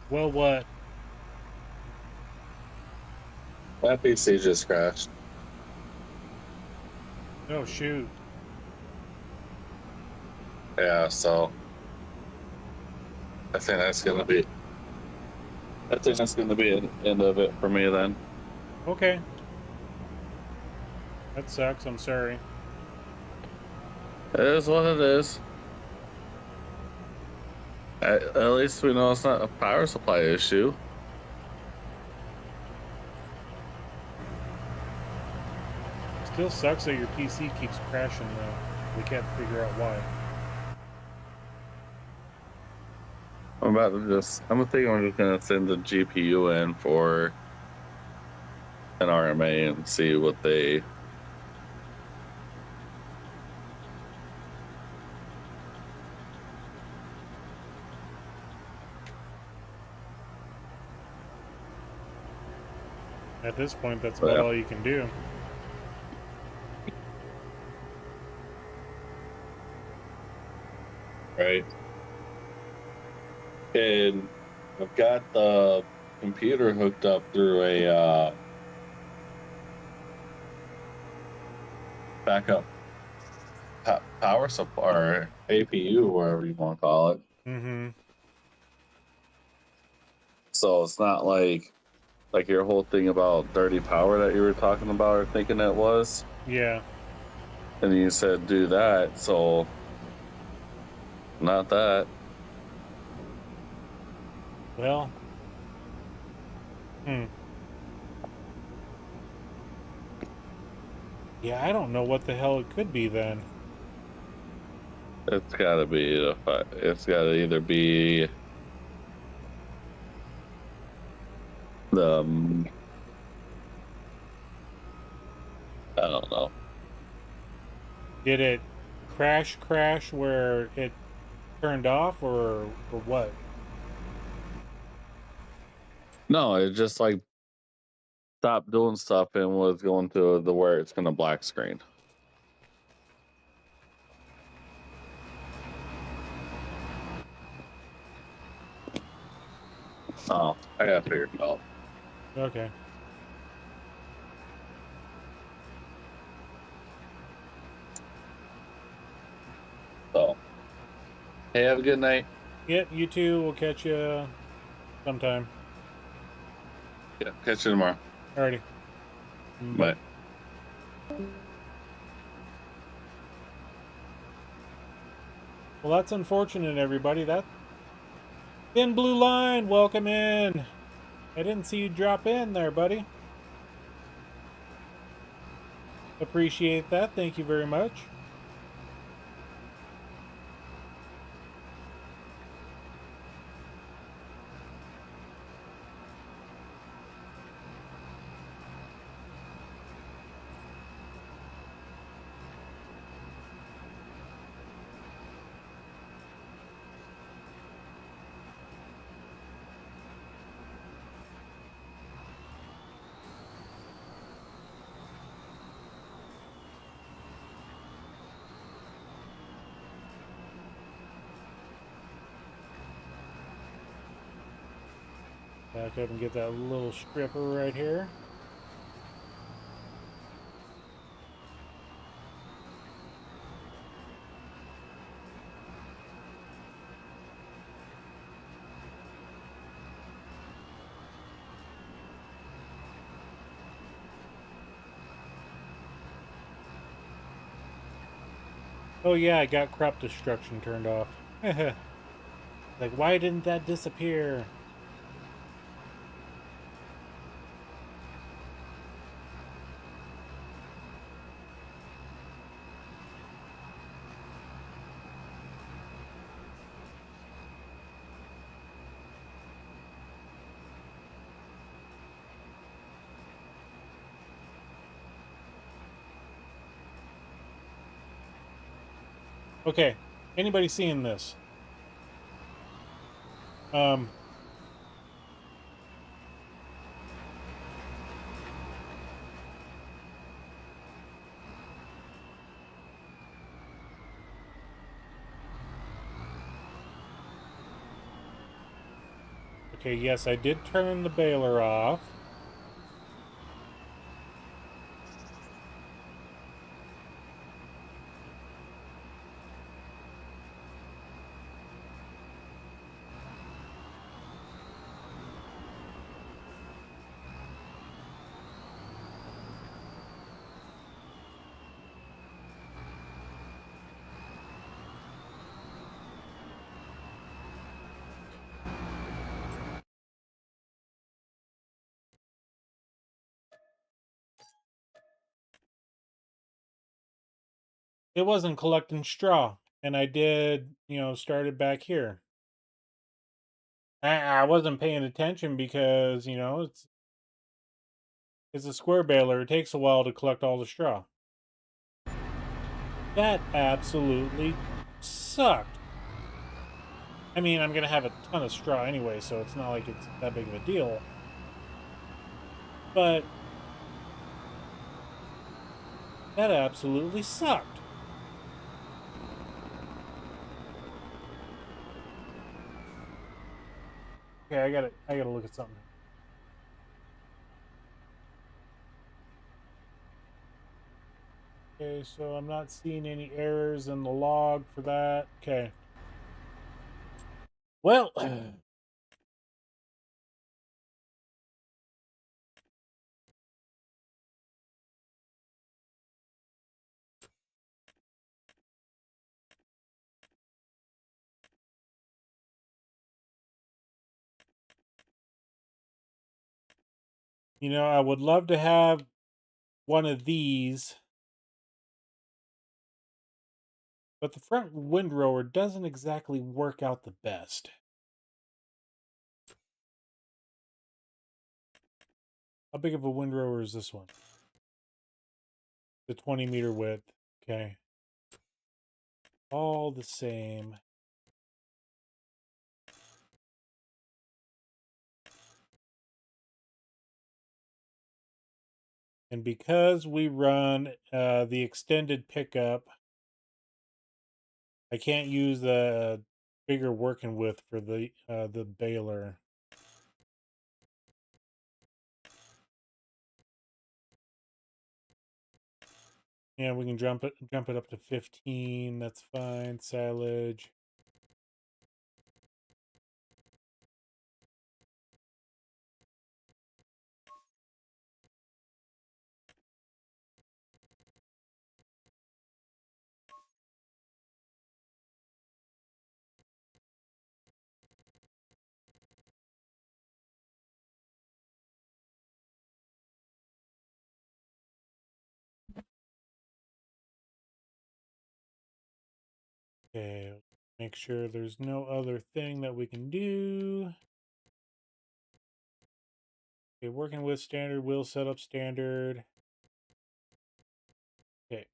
Well, what? that PC just crashed. Oh, shoot. Yeah, so I think that's gonna be. I think that's gonna be an end of it for me then. Okay. That sucks. I'm sorry. It is what it is. At least we know it's not a power supply issue. Still sucks that your PC keeps crashing, though. We can't figure out why. I'm about to just. I'm thinking I'm just gonna send the GPU in for an RMA and see what they. At this point, that's about all you can do. Right. And I've got the computer hooked up through a backup power supply or APU, whatever you want to call it. Mm-hmm. So it's not like your whole thing about dirty power that you were talking about or thinking it was. Yeah. And you said do that, so not that. Well. Yeah, I don't know what the hell it could be then. It's gotta be it's gotta either be the I don't know. Did it crash where it turned off or what? No, it just like stopped doing stuff and was going to the where it's gonna black screen. Oh, I gotta figure it out. Okay. So, hey, have a good night. Yeah, you too. We'll catch you sometime. Yeah, catch you tomorrow. Alrighty. Bye. Well, that's unfortunate, everybody. That Thin Blue Line, welcome in. I didn't see you drop in there, buddy. Appreciate that. Thank you very much. Back up and get that little stripper right here. Oh yeah, I got crop destruction turned off. Like, why didn't that disappear? Okay, anybody seeing this? Okay, yes, I did turn the baler off. It wasn't collecting straw, and I did, started back here. I wasn't paying attention because, it's a square baler. It takes a while to collect all the straw. That absolutely sucked. I mean, I'm going to have a ton of straw anyway, so it's not like it's that big of a deal. But that absolutely sucked. Okay, I gotta look at something. Okay, so I'm not seeing any errors in the log for that. Okay. Well, I would love to have one of these, but the front windrower doesn't exactly work out the best. How big of a windrower is this one? The 20-meter width. Okay. All the same. And because we run the extended pickup, I can't use the bigger working width for the baler. Yeah, we can jump it up to 15. That's fine. Silage. Okay, make sure there's no other thing that we can do. Okay, working with standard, wheel setup standard. Okay.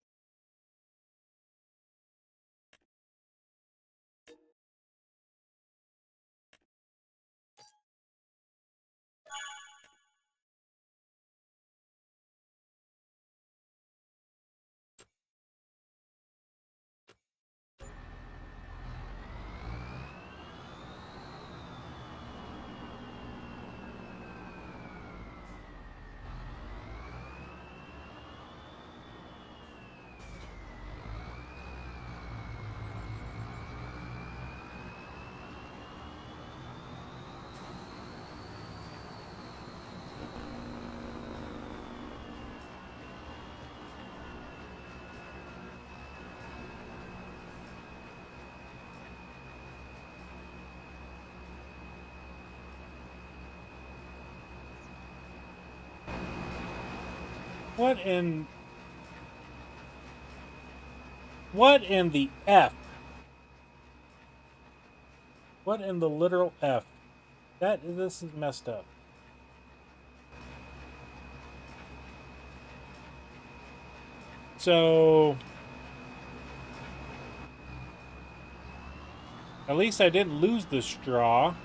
What in the F? What in the literal F? This is messed up. So at least I didn't lose the straw.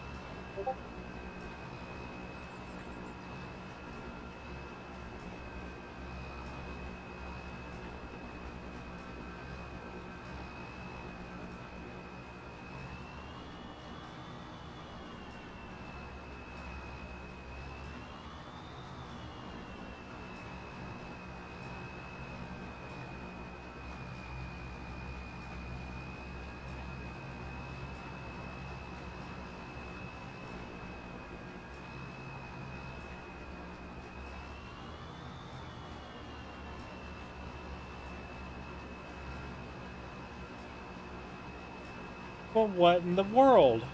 But what in the world?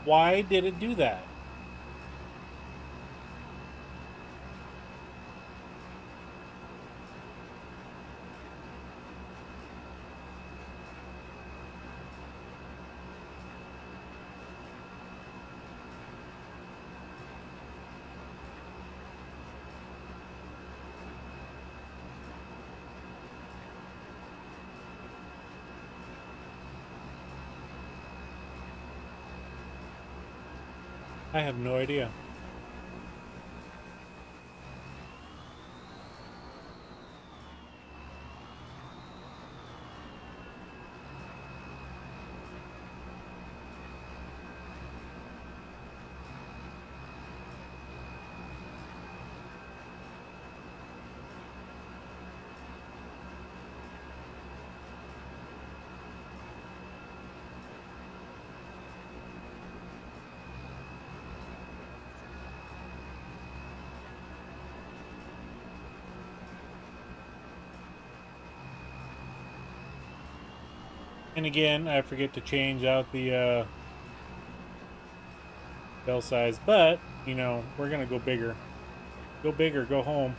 Why did it do that? I have no idea. And again, I forget to change out the bell size, but you know, we're gonna go bigger. Go bigger, go home.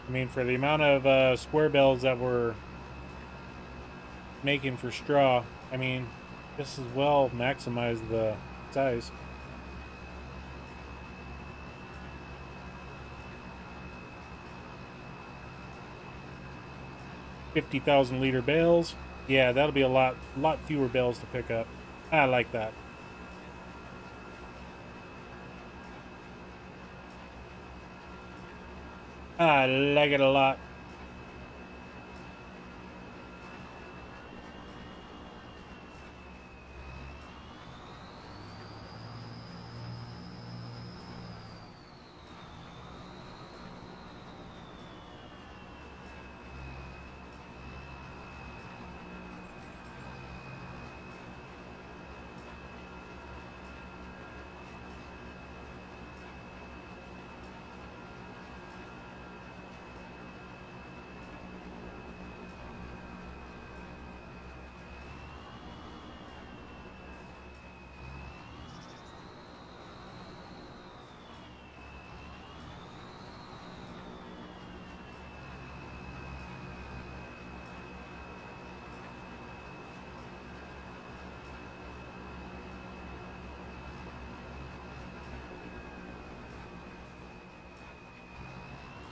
I mean, for the amount of square bales that we're making for straw, I mean, just as well maximize the size. $50,000 liter bales. Yeah, that'll be a lot fewer bales to pick up. I like that. I like it a lot.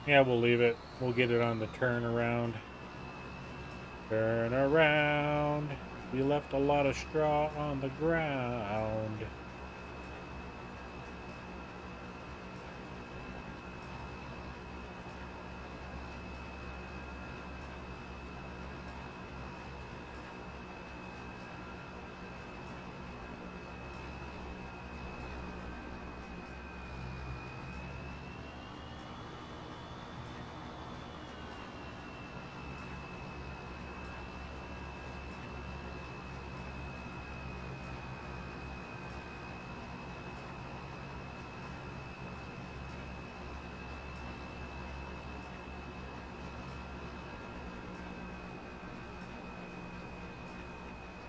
Yeah, we'll leave it. We'll get it on the turnaround. Turn around. We left a lot of straw on the ground.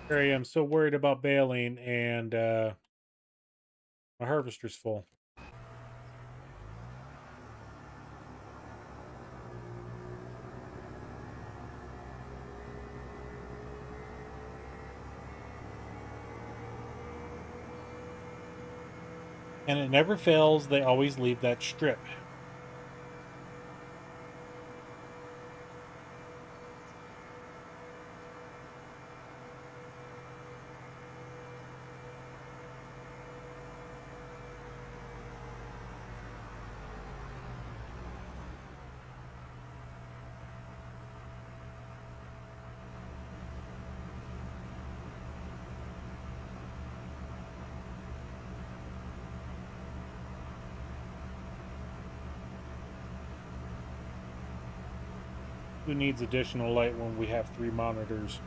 Harry, I'm so worried about baling, and my harvester's full. And it never fails, they always leave that strip. Who needs additional light when we have 3 monitors?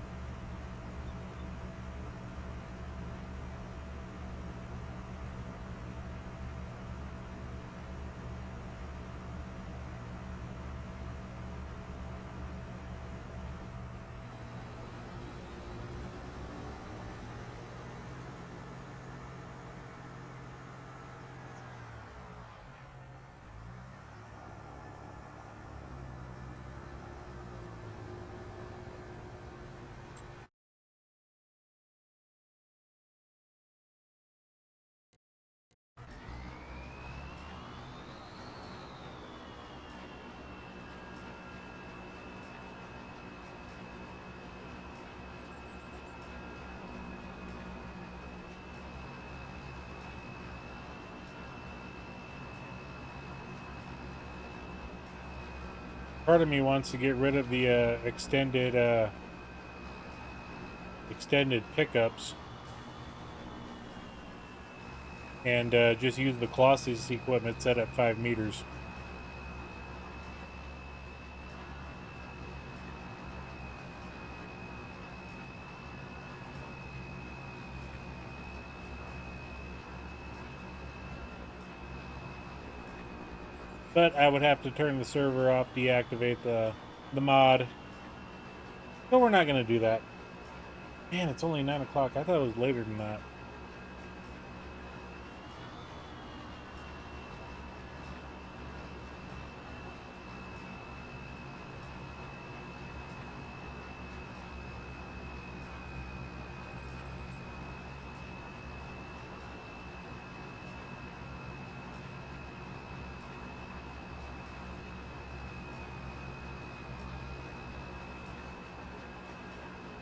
Part of me wants to get rid of the extended pickups and just use the Colossus equipment set at 5 meters. But I would have to turn the server off, deactivate the mod. So we're not going to do that. Man, it's only 9 o'clock. I thought it was later than that.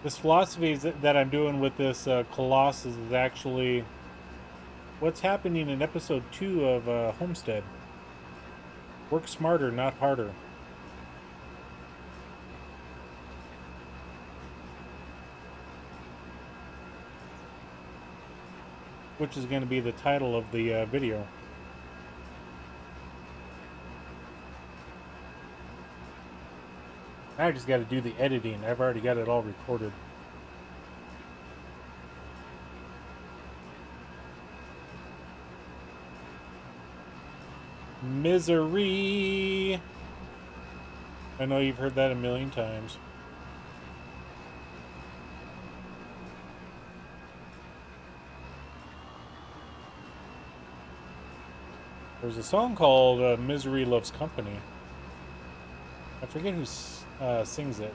This philosophy that I'm doing with this Colossus is actually what's happening in episode 2 of Homestead. Work smarter, not harder. Which is going to be the title of the video. I just got to do the editing. I've already got it all recorded. Misery. I know you've heard that a million times. There's a song called Misery Loves Company. I forget who sings it.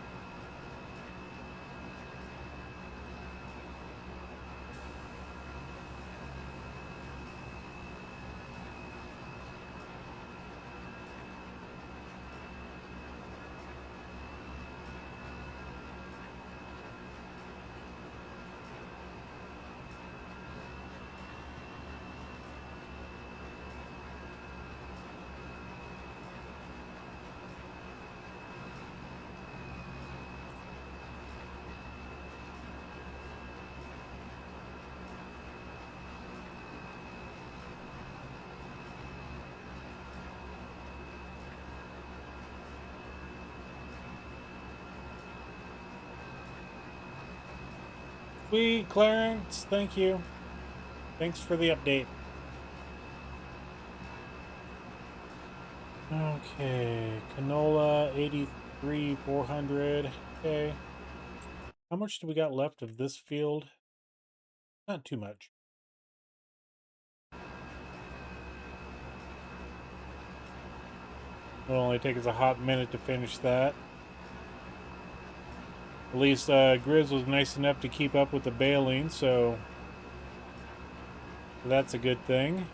Sweet, Clarence, thank you. Thanks for the update. Okay, canola 83 400. Okay. How much do we got left of this field? Not too much. It'll only take us a hot minute to finish that. At least Grizz was nice enough to keep up with the baling, so that's a good thing.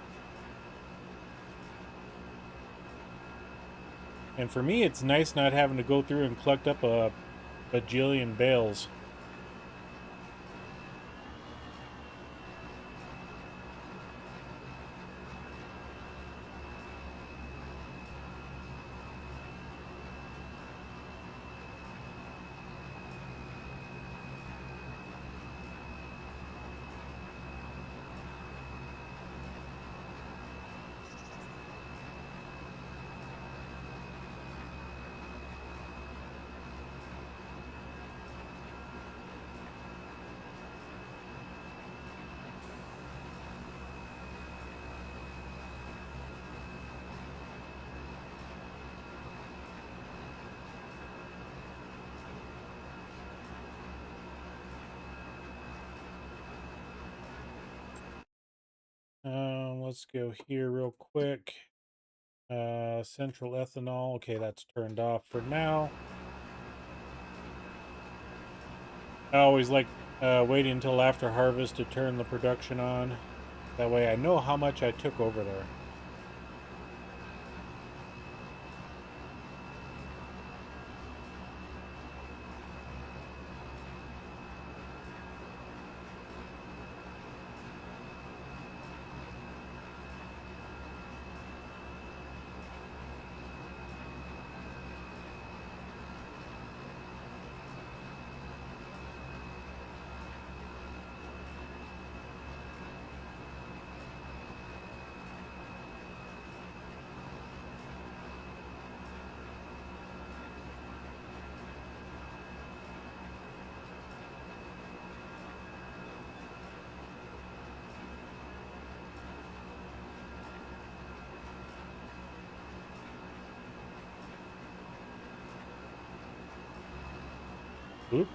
And for me, it's nice not having to go through and collect up a bajillion bales. Let's go here real quick. Central ethanol. Okay, that's turned off for now. I always like waiting until after harvest to turn the production on. That way I know how much I took over there. Oop.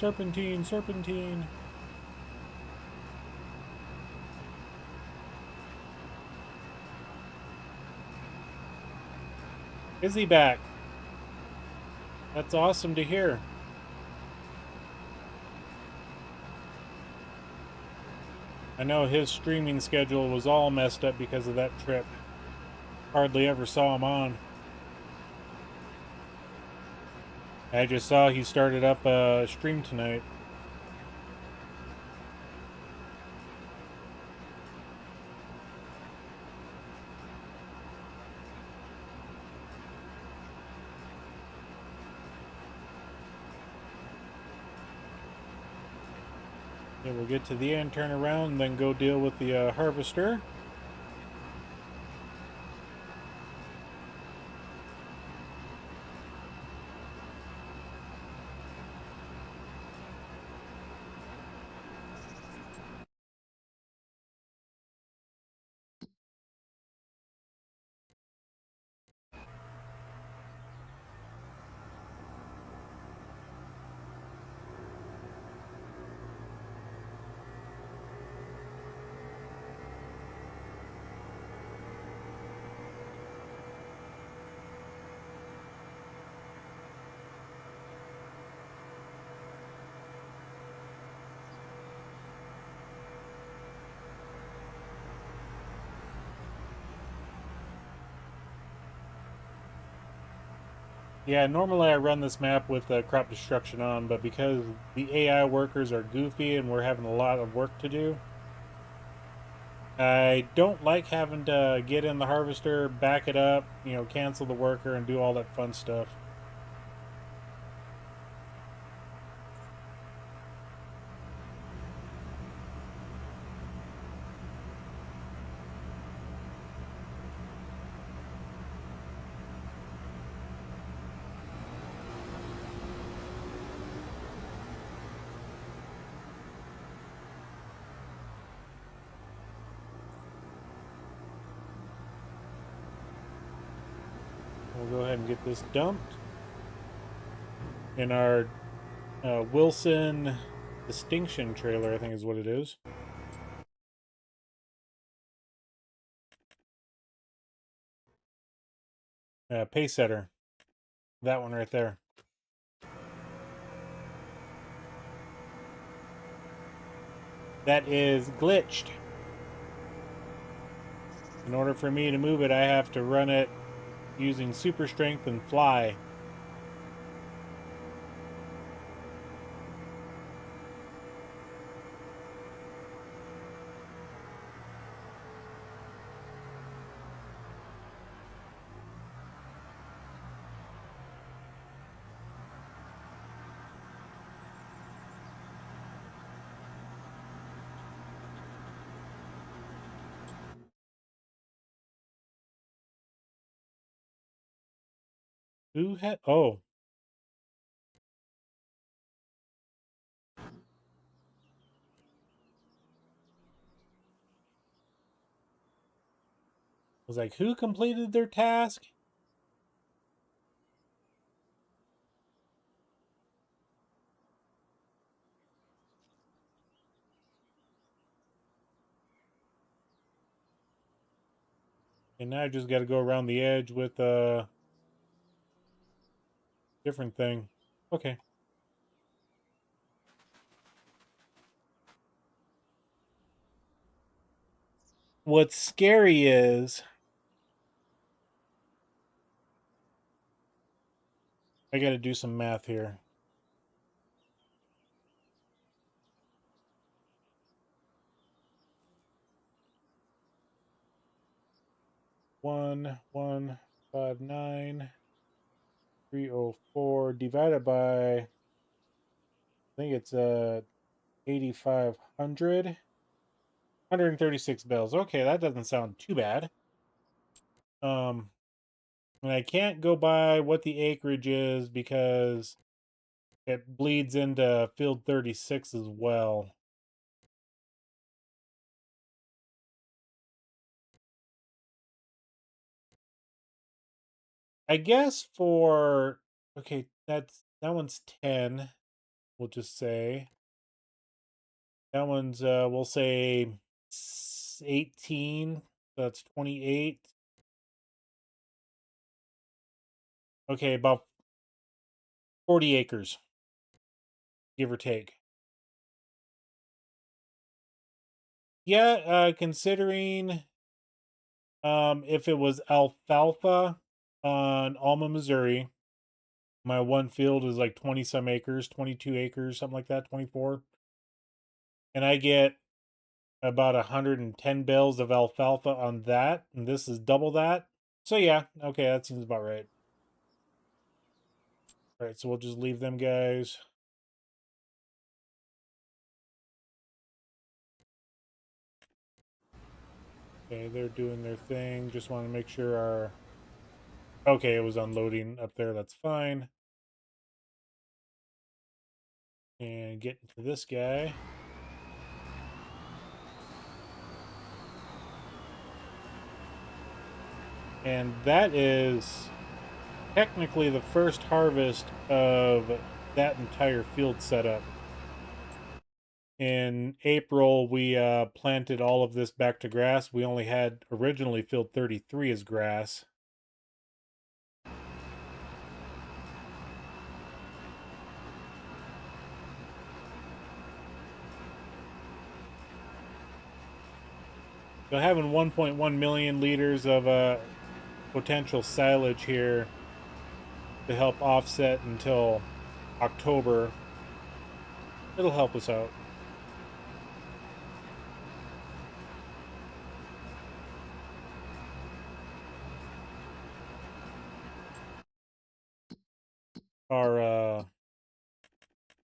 Serpentine, serpentine. Is he back? That's awesome to hear. I know his streaming schedule was all messed up because of that trip. Hardly ever saw him on. I just saw he started up a stream tonight. Yeah, we'll get to the end, turn around, and then go deal with the harvester. Yeah, normally I run this map with crop destruction on, but because the AI workers are goofy and we're having a lot of work to do, I don't like having to get in the harvester, back it up, cancel the worker, and do all that fun stuff. We'll go ahead and get this dumped in our Wilson Distinction trailer, I think is what it is. Pace setter. That one right there. That is glitched. In order for me to move it, I have to run it using super strength and fly. Who had... Oh. I was like, who completed their task? And now I just got to go around the edge with a different thing. Okay. What's scary is I got to do some math here. One, 1,159,304 divided by, I think it's 8,500. 136 bells. Okay, that doesn't sound too bad. And I can't go by what the acreage is because it bleeds into field 36 as well. I guess for... Okay, that one's 10. We'll just say that one's we'll say 18. That's 28. Okay, about 40 acres, give or take. Yeah, considering if it was alfalfa on Alma, Missouri, my one field is like 20 some acres, 22 acres, something like that, 24. And I get about 110 bales of alfalfa on that, and this is double that. So yeah, okay, that seems about right. All right, so we'll just leave them guys. Okay, they're doing their thing. Just want to make sure our... Okay, it was unloading up there. That's fine. And get into this guy. And that is technically the first harvest of that entire field setup. In April, we planted all of this back to grass. We only had originally field 33 as grass. So having 1.1 million liters of potential silage here to help offset until October, it'll help us out. Our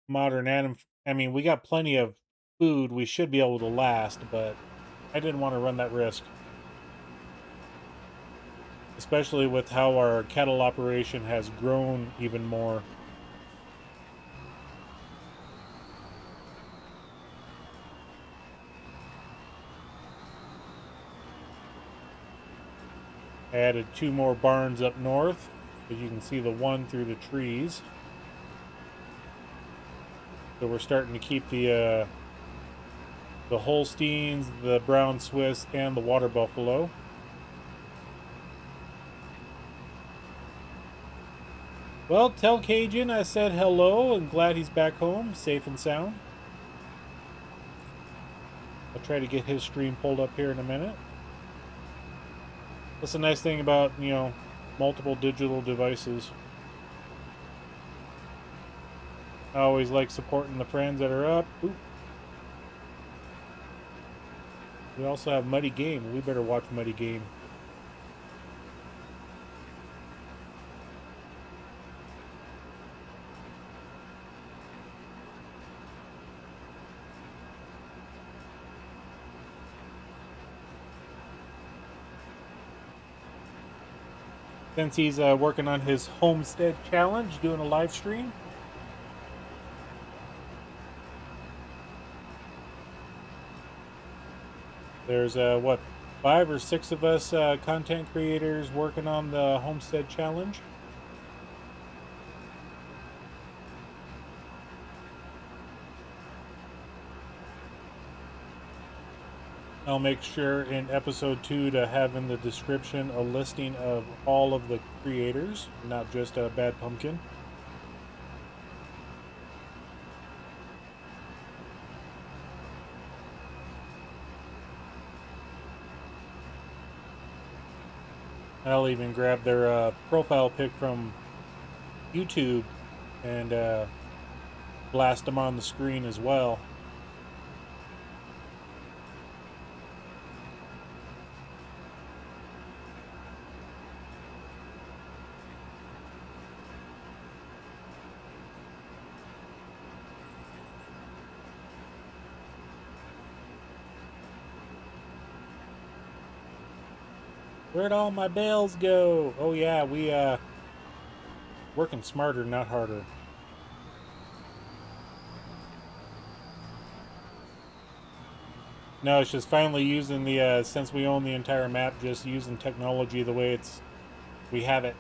modern animal, I mean, we got plenty of food. We should be able to last, but I didn't want to run that risk. Especially with how our cattle operation has grown even more. I added 2 more barns up north, as you can see the one through the trees. So we're starting to keep the Holsteins, the brown Swiss, and the water buffalo. Well, tell Cajun I said hello and glad he's back home, safe and sound. I'll try to get his stream pulled up here in a minute. That's the nice thing about, you know, multiple digital devices. I always like supporting the friends that are up. Ooh. We also have Muddy Game. We better watch Muddy Game. Since he's working on his homestead challenge, doing a live stream. There's what, 5 or 6 of us content creators working on the homestead challenge. I'll make sure in episode 2 to have in the description a listing of all of the creators, not just a Bad Pumpkin. I'll even grab their profile pic from YouTube and blast them on the screen as well. Where'd all my bales go? Oh yeah, we working smarter, not harder. No, it's just finally using the since we own the entire map, just using technology the way we have it.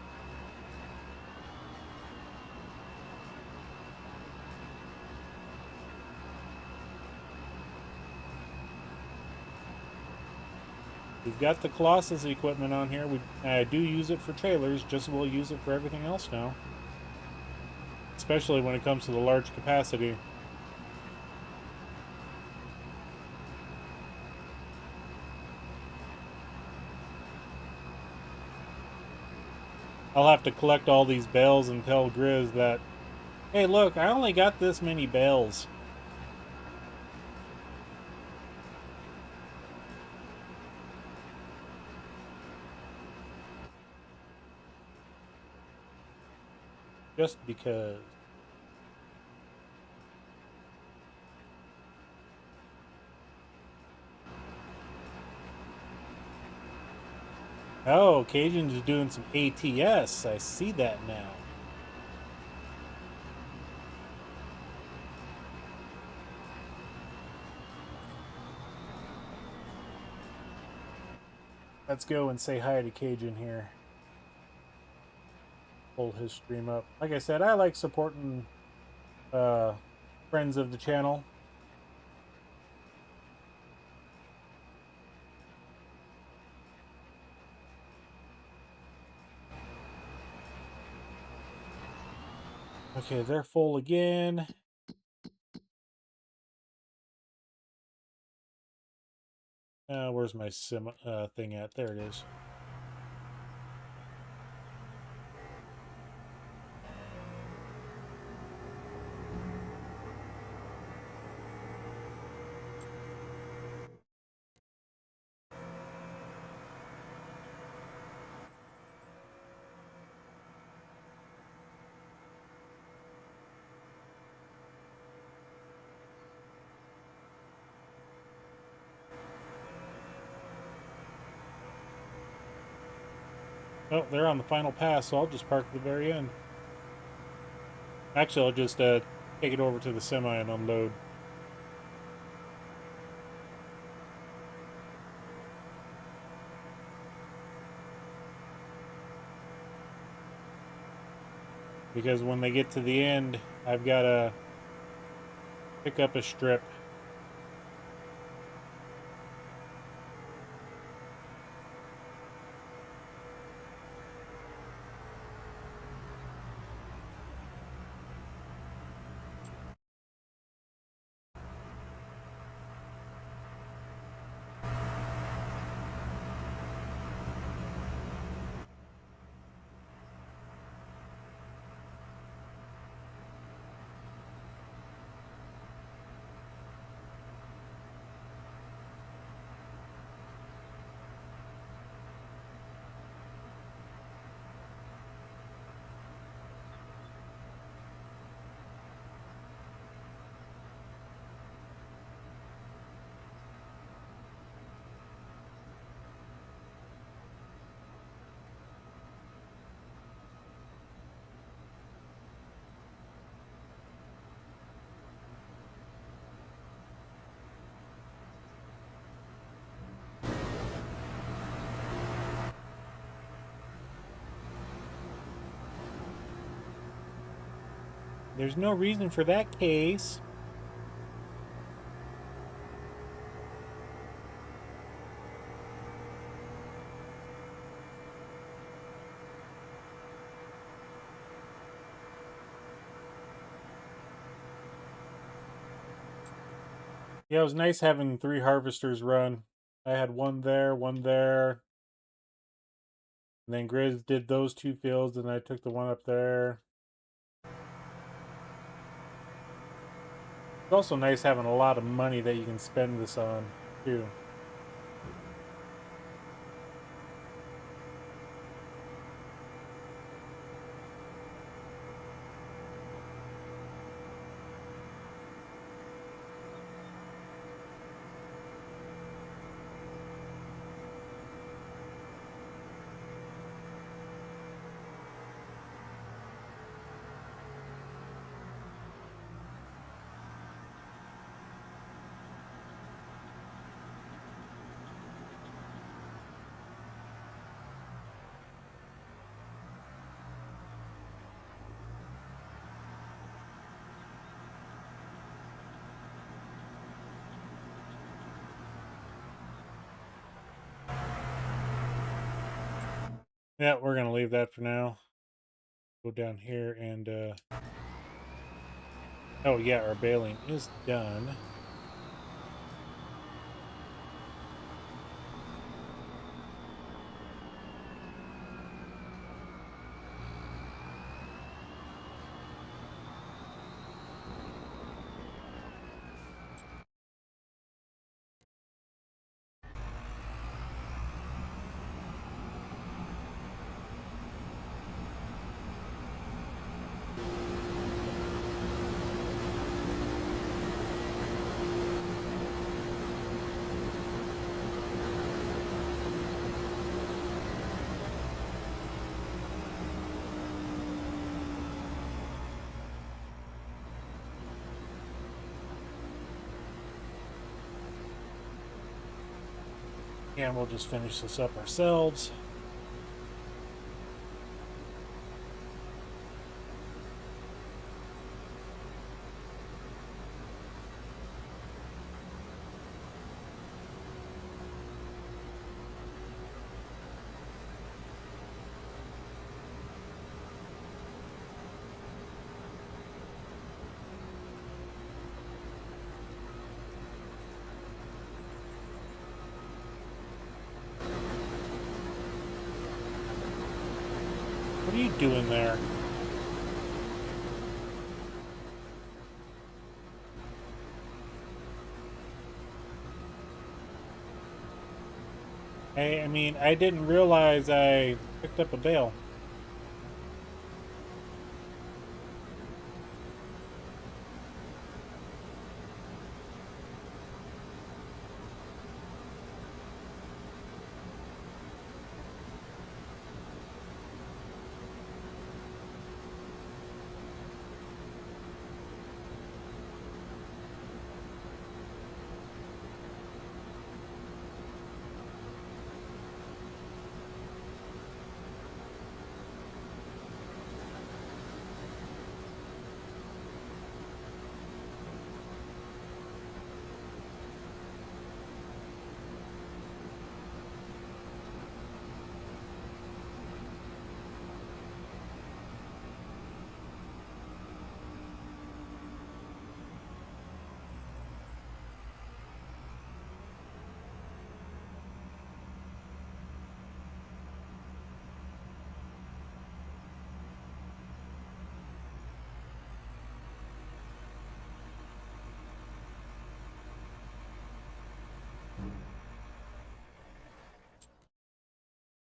We've got the Colossus equipment on here. I do use it for trailers, just as we'll use it for everything else now. Especially when it comes to the large capacity. I'll have to collect all these bales and tell Grizz that, hey, look, I only got this many bales. Just because. Oh, Cajun's doing some ATS. I see that now. Let's go and say hi to Cajun here. Pull his stream up. Like I said, I like supporting friends of the channel. Okay, they're full again. Where's my sim thing at? There it is. Oh, they're on the final pass, so I'll just park at the very end. Actually, I'll just take it over to the semi and unload. Because when they get to the end, I've got to pick up a strip. There's no reason for that case. Yeah, it was nice having 3 harvesters run. I had one there, and then Grizz did those 2 fields, and I took the one up there. It's also nice having a lot of money that you can spend this on, too. Yeah, we're gonna leave that for now. Go down here and oh yeah, our baling is done. And we'll just finish this up ourselves. What are you doing there? I mean, I didn't realize I picked up a bale.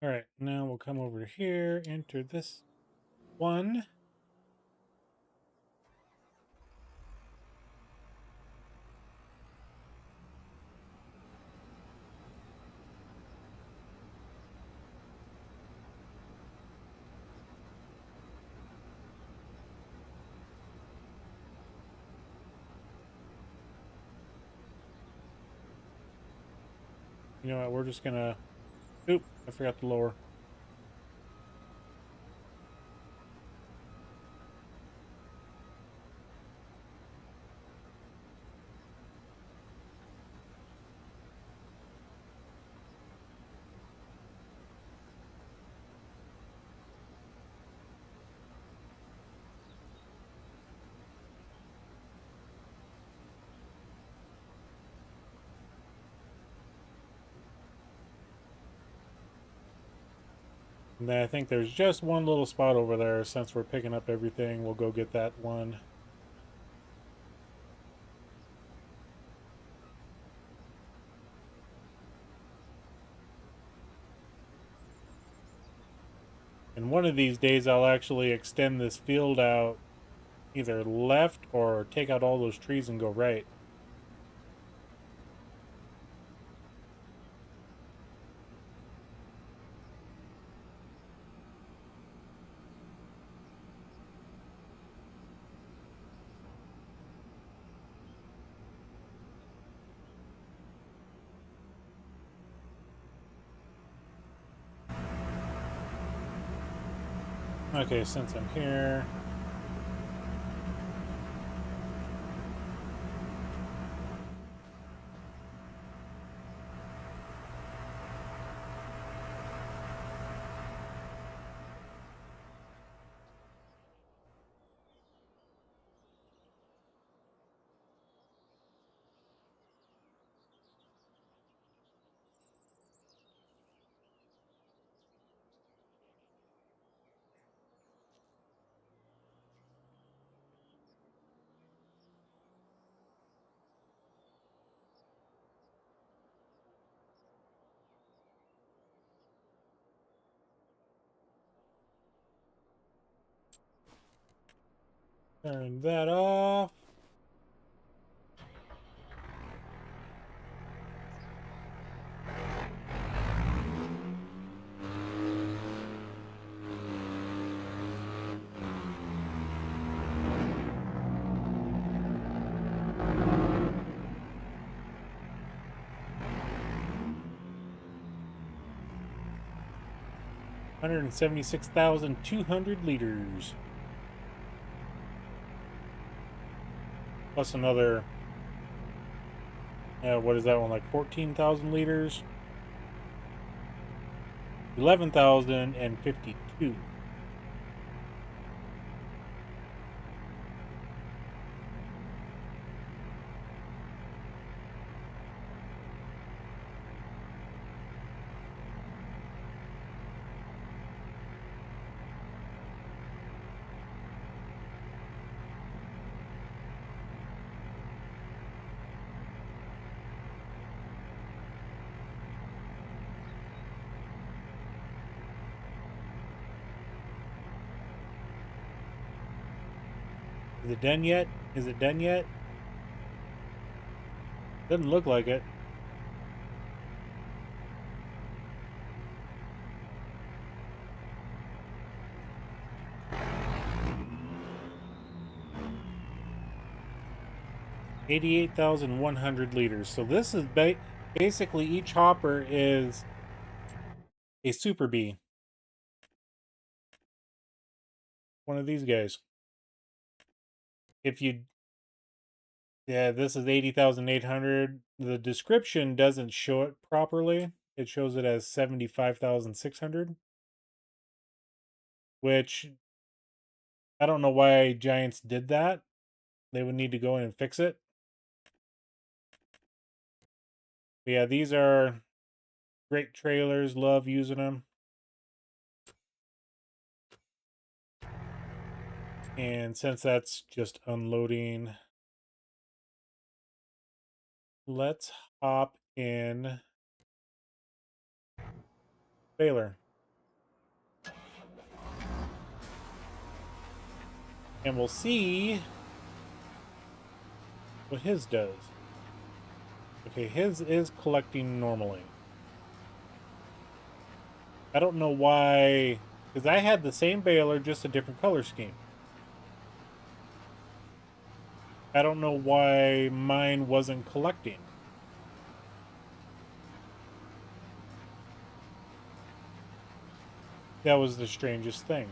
All right, now we'll come over here, enter this one. You know what, we're just gonna, oop, I forgot the lower. And then I think there's just one little spot over there. Since we're picking up everything, we'll go get that one. And one of these days, I'll actually extend this field out either left or take out all those trees and go right. Okay, since I'm here, Turn that off. $176,200 plus another, what is that one, like 14,000 liters? 11,052. Is it done yet? Is it done yet? Doesn't look like it. $88,100 liters. So this is basically each hopper is a Super Bee. One of these guys. If you, yeah, this is 80,800. The description doesn't show it properly. It shows it as 75,600. Which, I don't know why Giants did that. They would need to go in and fix it. But yeah, these are great trailers. Love using them. And since that's just unloading, let's hop in baler. And we'll see what his does. Okay, his is collecting normally. I don't know why, because I had the same baler, just a different color scheme. I don't know why mine wasn't collecting. That was the strangest thing.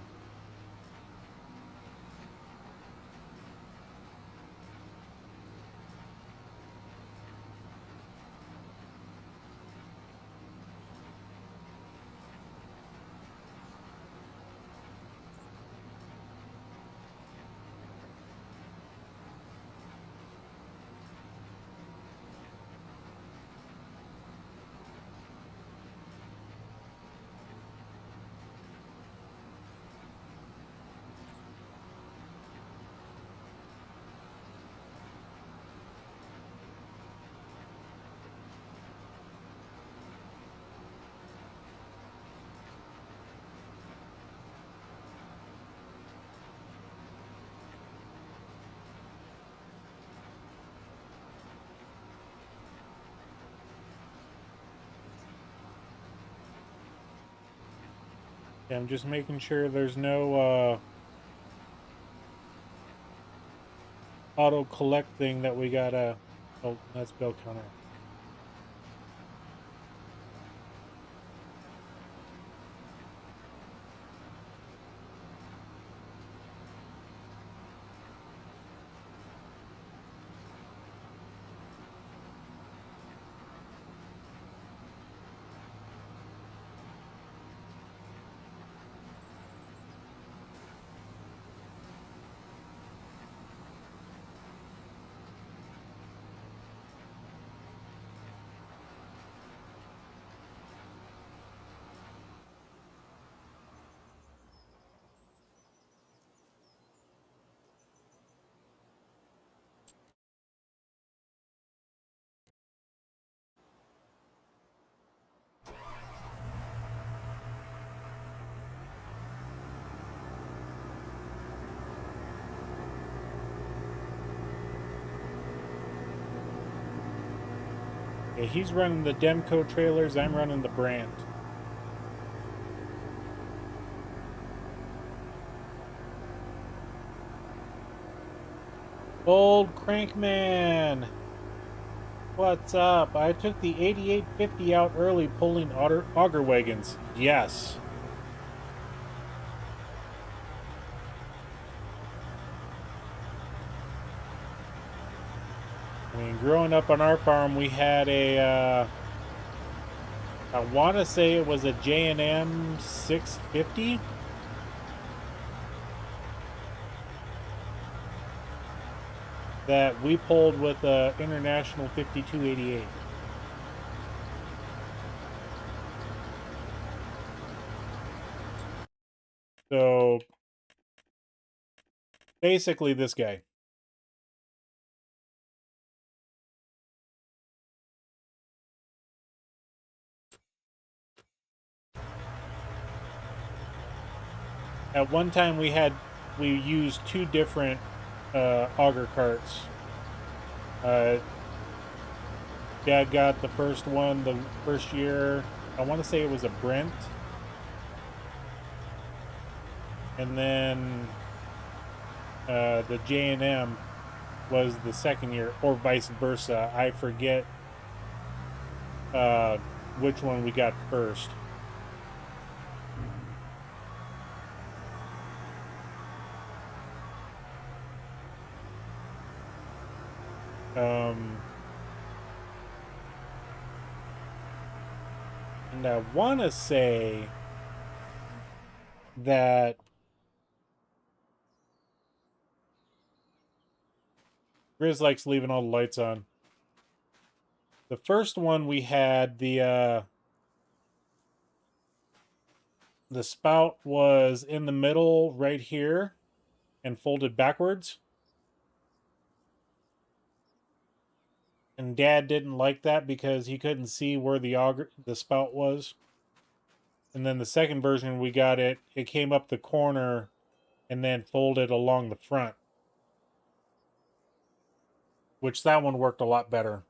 Yeah, I'm just making sure there's no auto collect thing that we gotta. Oh, that's bill counter. Yeah, he's running the Demco trailers. I'm running the brand. Old Crankman. What's up? I took the 8850 out early pulling auger wagons. Yes. I mean, growing up on our farm, we had a, I want to say it was a J&M 650. That we pulled with a International 5288. So basically this guy. At one time we used two different auger carts. Dad got the first one the first year. I want to say it was a Brent. And then the J&M was the second year, or vice versa. I forget which one we got first. And I want to say that Grizz likes leaving all the lights on. The first one we had, the spout was in the middle right here and folded backwards. And Dad didn't like that because he couldn't see where the spout was. And then the second version we got it came up the corner and then folded along the front. Which that one worked a lot better.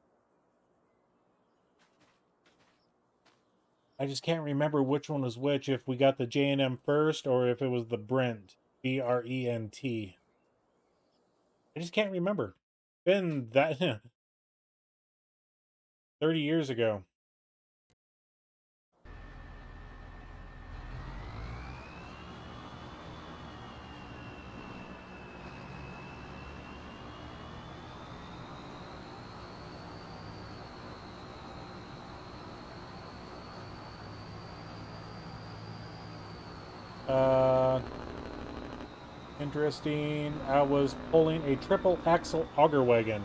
I just can't remember which one was which, if we got the J&M first or if it was the Brent. Brent. I just can't remember. Been that 30 years ago. Interesting. I was pulling a triple axle auger wagon.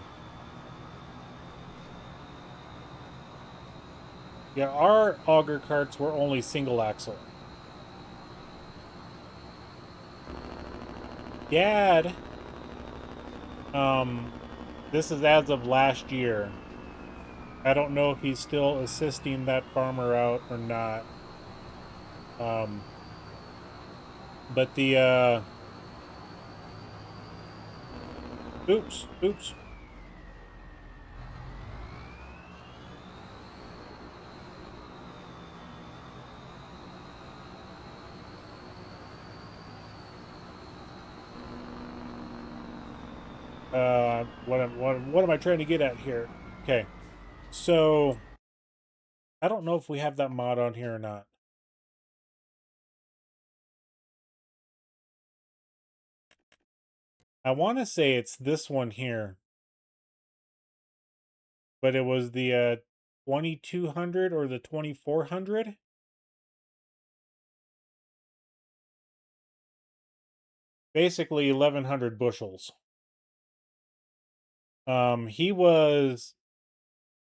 Yeah, our auger carts were only single axle. Dad, this is as of last year. I don't know if he's still assisting that farmer out or not. But the, oops. What am I trying to get at here? Okay. So I don't know if we have that mod on here or not. I want to say it's this one here. But it was the 2200 or the 2400. Basically 1100 bushels. He was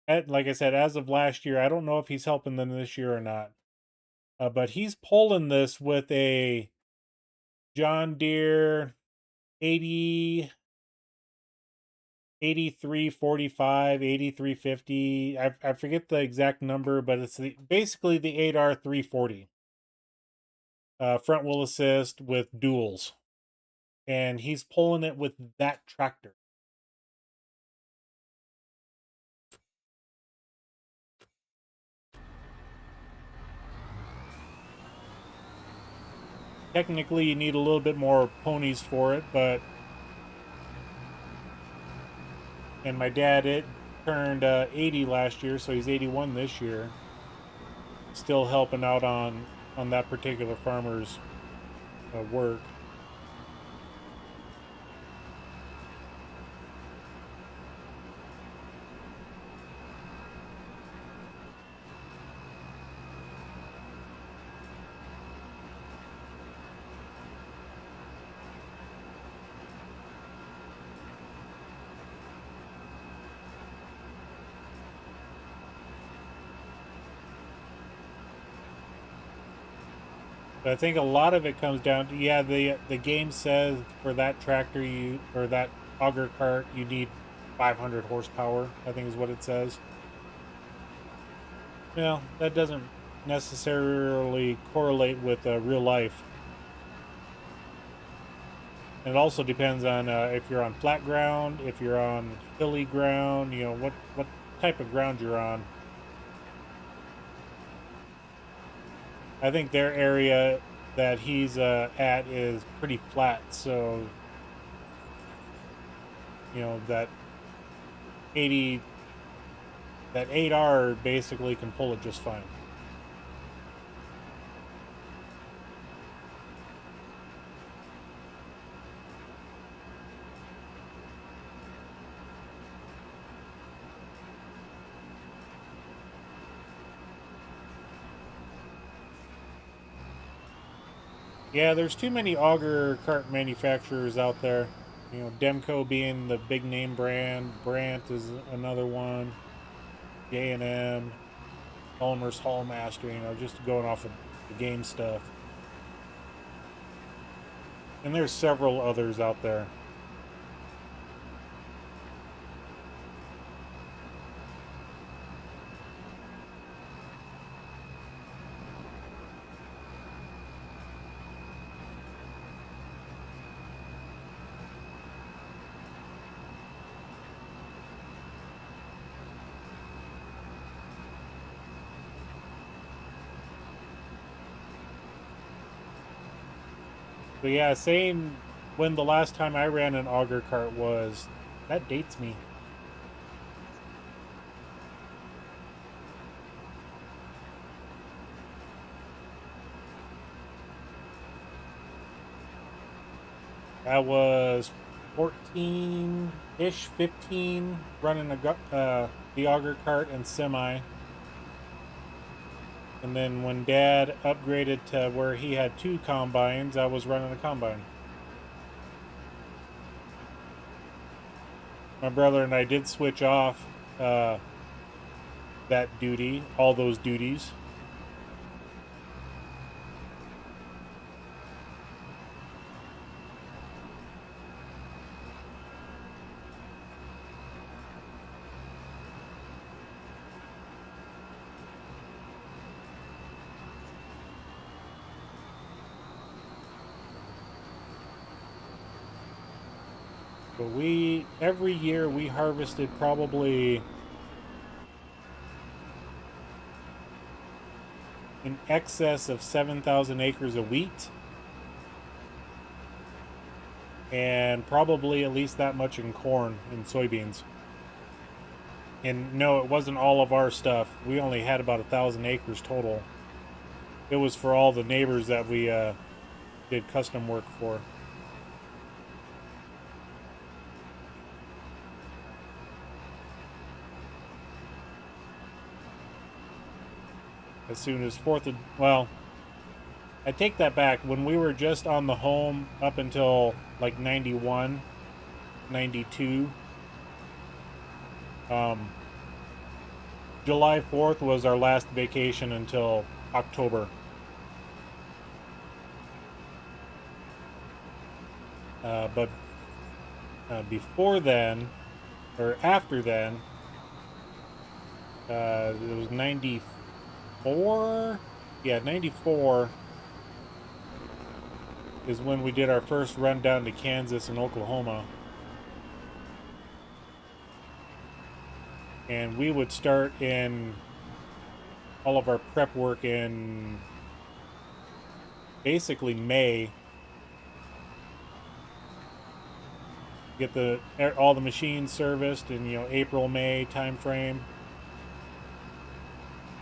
like I said, as of last year. I don't know if he's helping them this year or not. But he's pulling this with a John Deere 8345, 8350. I forget the exact number, but it's basically the 8R 340. Front wheel assist with duals. And he's pulling it with that tractor. technically you need a little bit more ponies for it, but and my dad turned 80 last year, so he's 81 this year. Still helping out on that particular farmer's work. But I think a lot of it comes down to, yeah, the game says for that tractor or that auger cart you need 500 horsepower, I think is what it says. Well, that doesn't necessarily correlate with real life. And it also depends on if you're on flat ground, if you're on hilly ground, you know, what type of ground you're on. I think their area that he's at is pretty flat, so you know that 80 that 8R basically can pull it just fine. Yeah, there's too many auger cart manufacturers out there. You know, Demco being the big name brand, Brandt is another one, J&M, Ulmer's Hallmaster, you know, just going off of the game stuff. And there's several others out there. But yeah, saying when the last time I ran an auger cart was, that dates me. That was 14-ish, 15, running the auger cart and semi. And then when Dad upgraded to where he had 2 combines, I was running a combine. My brother and I did switch off that duty, all those duties. But every year we harvested probably in excess of 7,000 acres of wheat. And probably at least that much in corn and soybeans. And no, it wasn't all of our stuff. We only had about 1,000 acres total. It was for all the neighbors that we did custom work for. As soon as well, I take that back. When we were just on the home up until like 91, 92, July 4th was our last vacation until October. But before then, or after then, it was 94. Yeah, 94 is when we did our first run down to Kansas and Oklahoma. And we would start in all of our prep work in basically May. Get all the machines serviced in, April, May time frame.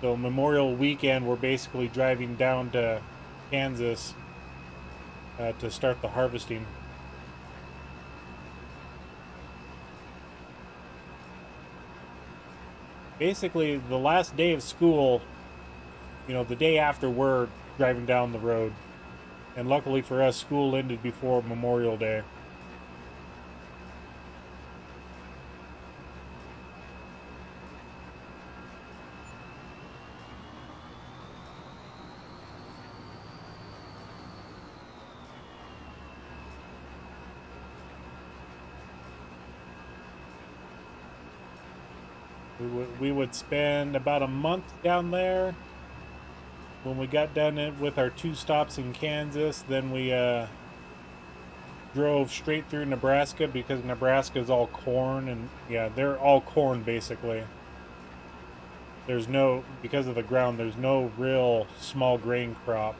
So Memorial Weekend, we're basically driving down to Kansas to start the harvesting. Basically, the last day of school, the day after, we're driving down the road. And luckily for us, school ended before Memorial Day. We would spend about a month down there. When we got done with our 2 stops in Kansas, then we drove straight through Nebraska, because Nebraska is all corn, and yeah, they're all corn basically. There's no, because of the ground, there's no real small grain crop.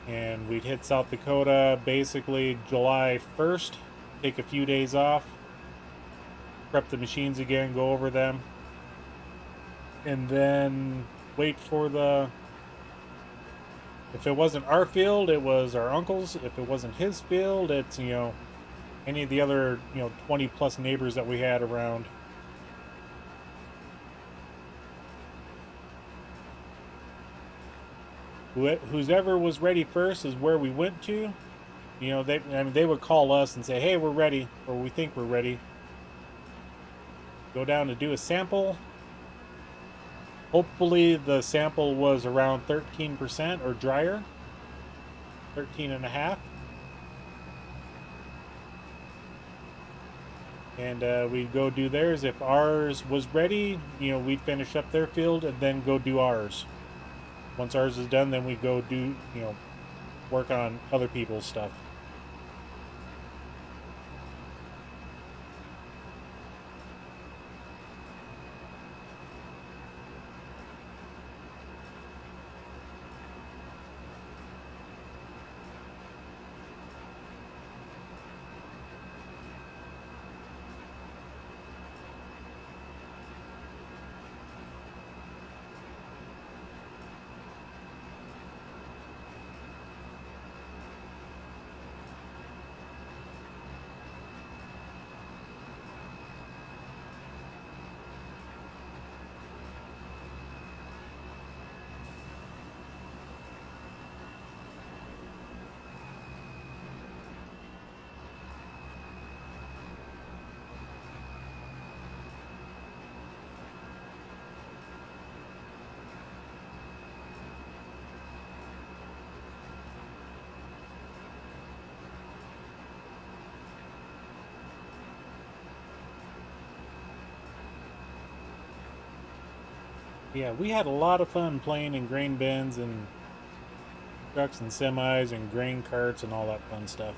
And we'd hit South Dakota basically July 1st, take a few days off, prep the machines again, go over them, and then wait for if it wasn't our field, it was our uncle's. If it wasn't his field, it's, any of the other, 20 plus neighbors that we had around. Whoever was ready first is where we went to. They would call us and say, hey, we're ready, or we think we're ready. Go down to do a sample. Hopefully the sample was around 13% or drier. 13.5. And we'd go do theirs. If ours was ready, we'd finish up their field and then go do ours. Once ours is done, then we go do, work on other people's stuff. Yeah, we had a lot of fun playing in grain bins and trucks and semis and grain carts and all that fun stuff.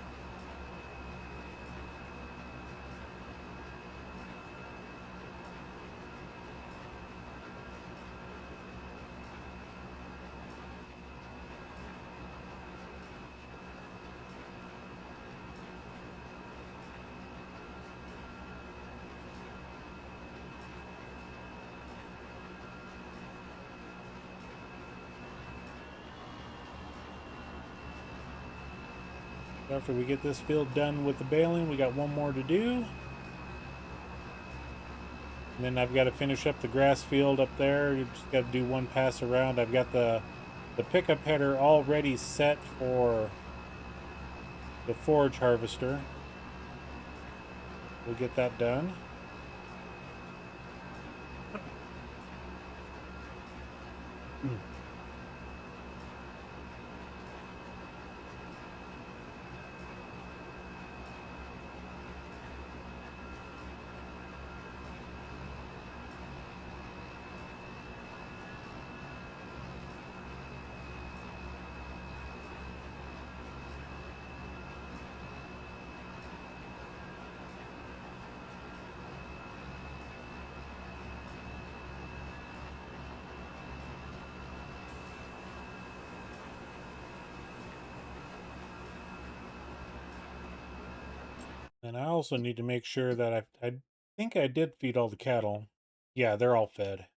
After we get this field done with the baling, we got one more to do. And then I've got to finish up the grass field up there. You just got to do one pass around. I've got the pickup header already set for the forage harvester. We'll get that done. And I also need to make sure that I think I did feed all the cattle. Yeah, they're all fed.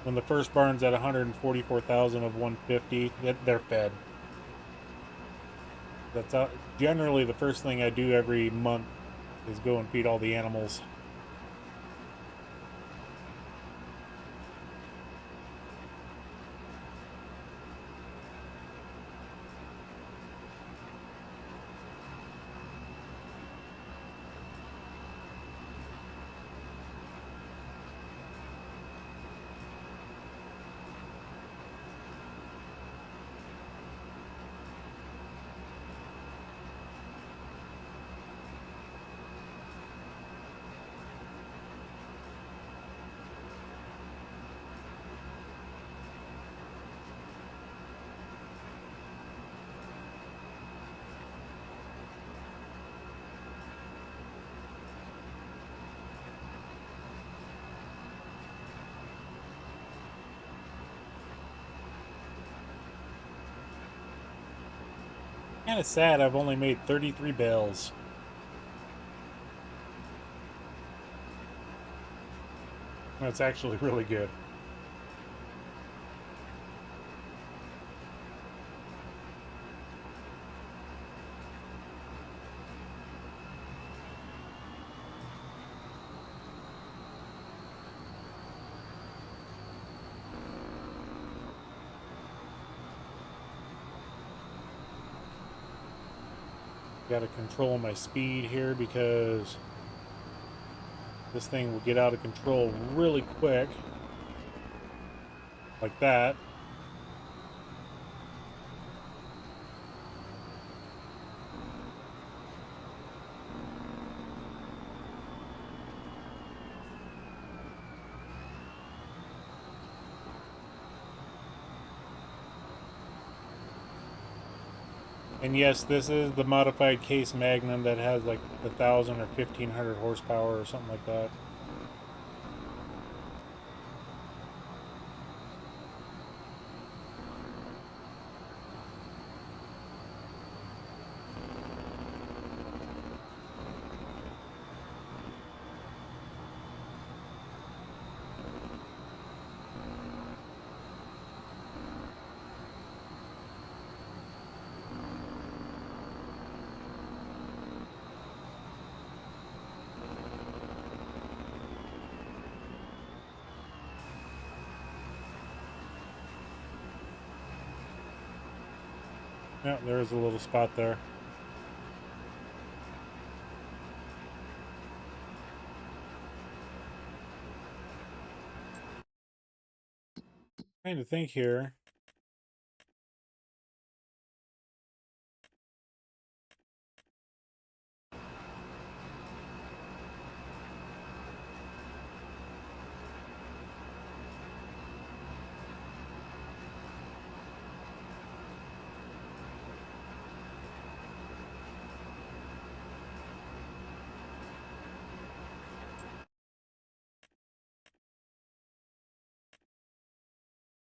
When the first barn's at 144,000 of 150, they're fed. That's generally the first thing I do every month is go and feed all the animals. Kind of sad I've only made 33 bales. That's actually really good. Got to control my speed here because this thing will get out of control really quick. Like that. And yes, this is the modified Case Magnum that has like 1,000 or 1,500 horsepower or something like that. Yeah, there's a little spot there. Trying to think here.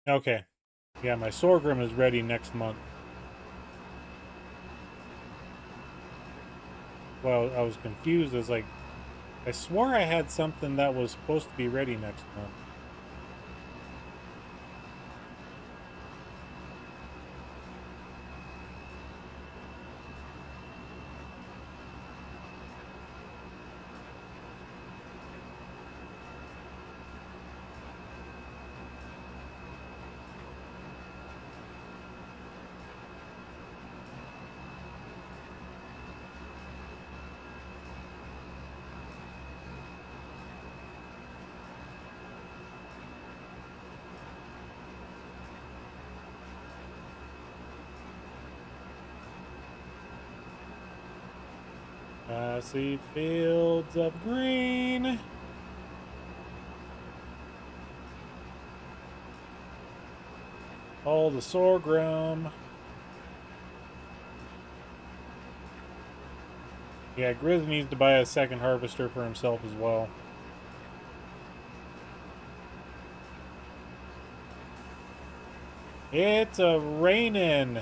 Okay. Yeah, my sorghum is ready next month. Well, I was confused. I was like, I swore I had something that was supposed to be ready next month. I see fields of green. All the sorghum. Yeah, Grizz needs to buy a second harvester for himself as well. It's a raining.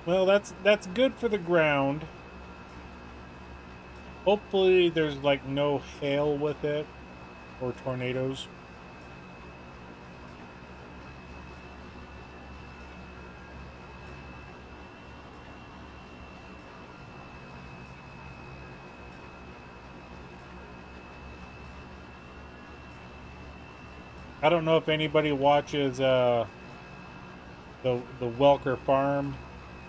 Well, that's good for the ground. Hopefully there's like no hail with it or tornadoes. I don't know if anybody watches the Welker Farm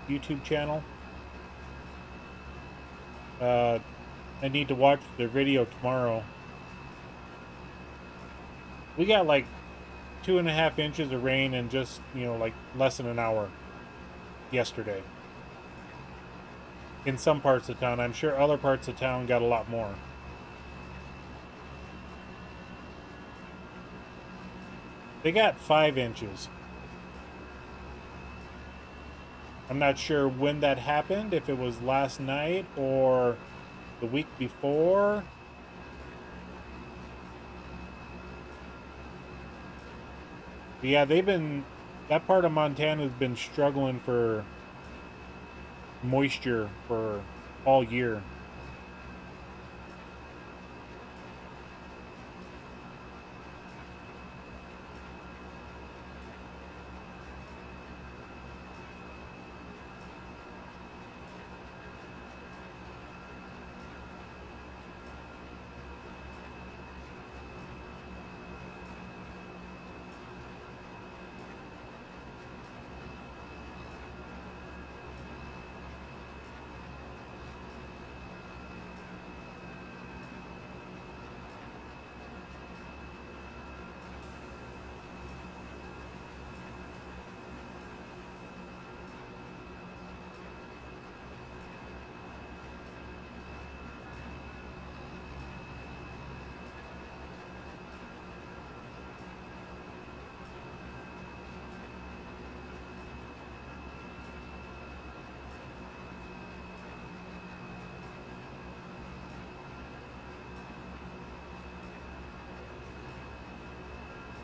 YouTube channel. I need to watch their video tomorrow. We got like 2.5 inches of rain in just, like less than an hour yesterday. In some parts of town. I'm sure other parts of town got a lot more. They got 5 inches. I'm not sure when that happened, if it was last night or the week before. But yeah, that part of Montana has been struggling for moisture for all year.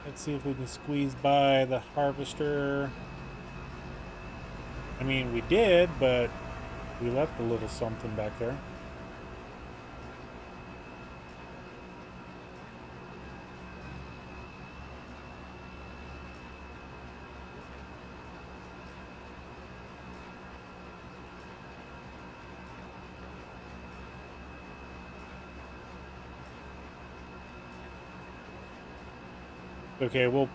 Let's see if we can squeeze by the harvester. I mean, we did, but we left a little something back there. Okay, we'll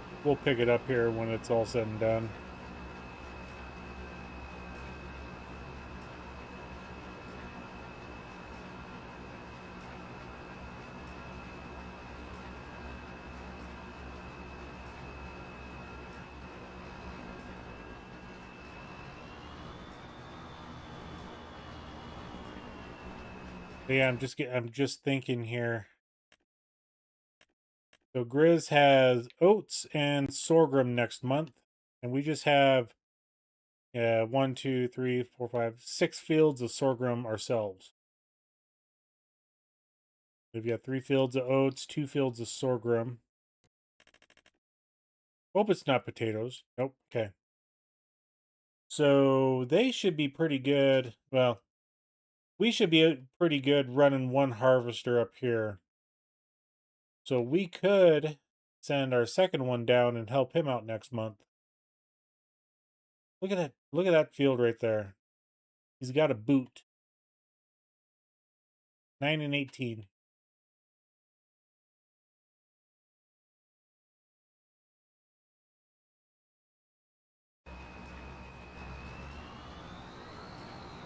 pick it up here when it's all said and done. But yeah, I'm just thinking here. So Grizz has oats and sorghum next month, and we just have 1, 2, 3, 4, 5, 6 fields of sorghum ourselves. We've got 3 fields of oats, 2 fields of sorghum. Hope it's not potatoes. Nope. Okay. So they should be pretty good. Well, we should be pretty good running one harvester up here. So we could send our second one down and help him out next month. Look at that. Look at that field right there. He's got a boot. 9 and 18.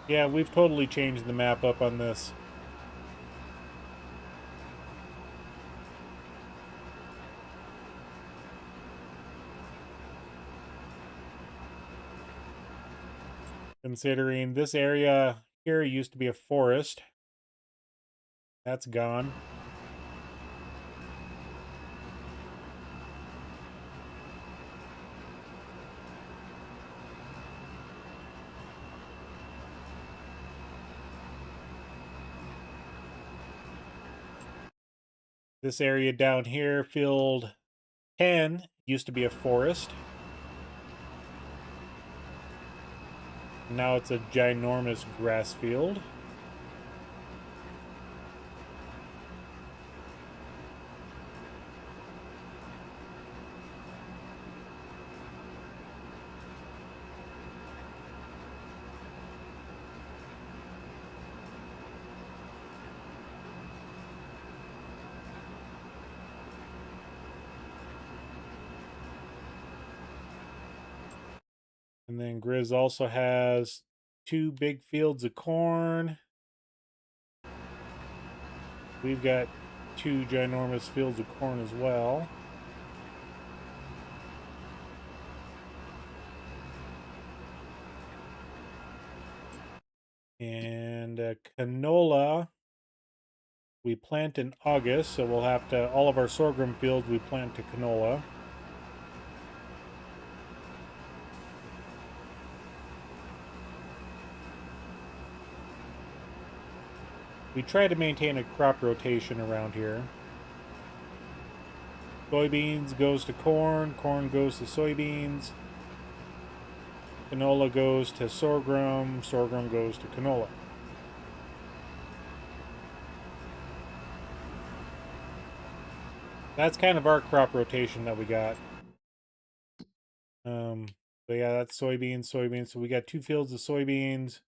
Yeah, we've totally changed the map up on this. Considering this area here used to be a forest. That's gone. This area down here, field 10, used to be a forest. Now it's a ginormous grass field. And then Grizz also has 2 big fields of corn. We've got 2 ginormous fields of corn as well. And canola we plant in August, so we'll have to, all of our sorghum fields we plant to canola. We try to maintain a crop rotation around here. Soybeans goes to corn, corn goes to soybeans, canola goes to sorghum, sorghum goes to canola. That's kind of our crop rotation that we got. So yeah, that's soybeans, soybeans. So we got 2 fields of soybeans.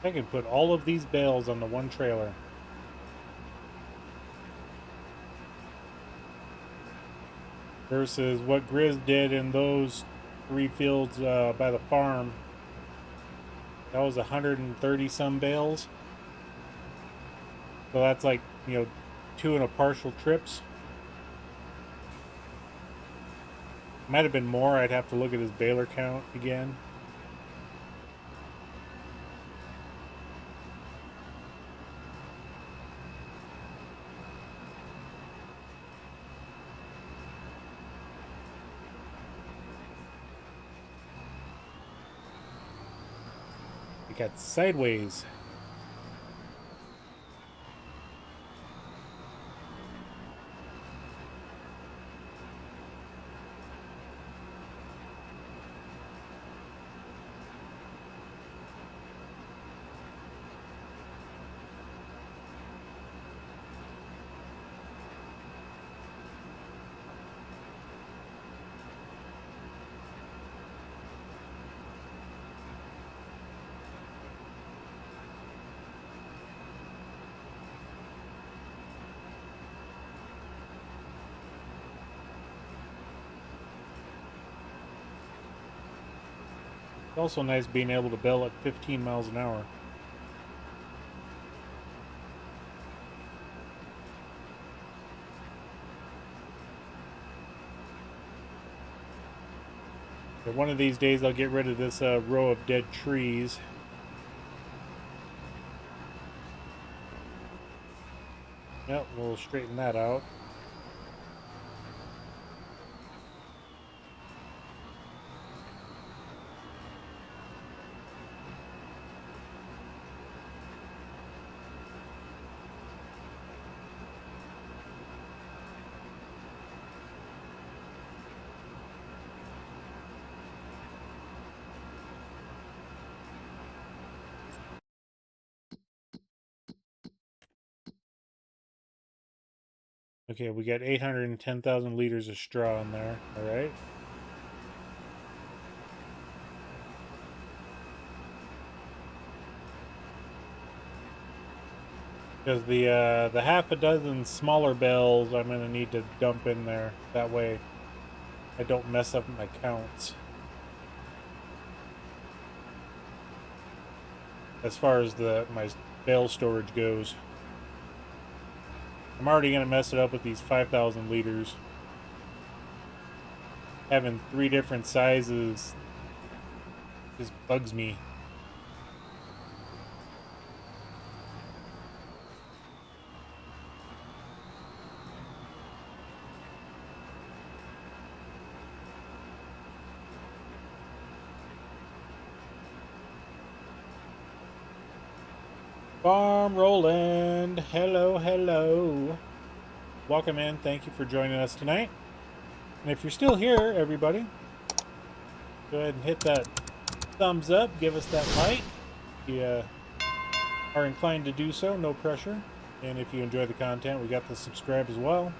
I can put all of these bales on the one trailer. Versus what Grizz did in those 3 fields by the farm. That was 130 some bales. So that's like, 2 and a partial trips. Might have been more. I'd have to look at his baler count again. We got sideways. It's also nice being able to bale at 15 miles an hour. But one of these days I'll get rid of this row of dead trees. Yep, we'll straighten that out. Okay, we got 810,000 liters of straw in there. All right. Because the half a dozen smaller bales I'm gonna need to dump in there. That way I don't mess up my counts. As far as my bale storage goes. I'm already gonna mess it up with these 5,000 liters. Having 3 different sizes just bugs me. Farm Roland, hello, hello. Welcome in. Thank you for joining us tonight. And if you're still here, everybody, go ahead and hit that thumbs up. Give us that like. If you are inclined to do so, no pressure. And if you enjoy the content, we got the subscribe as well.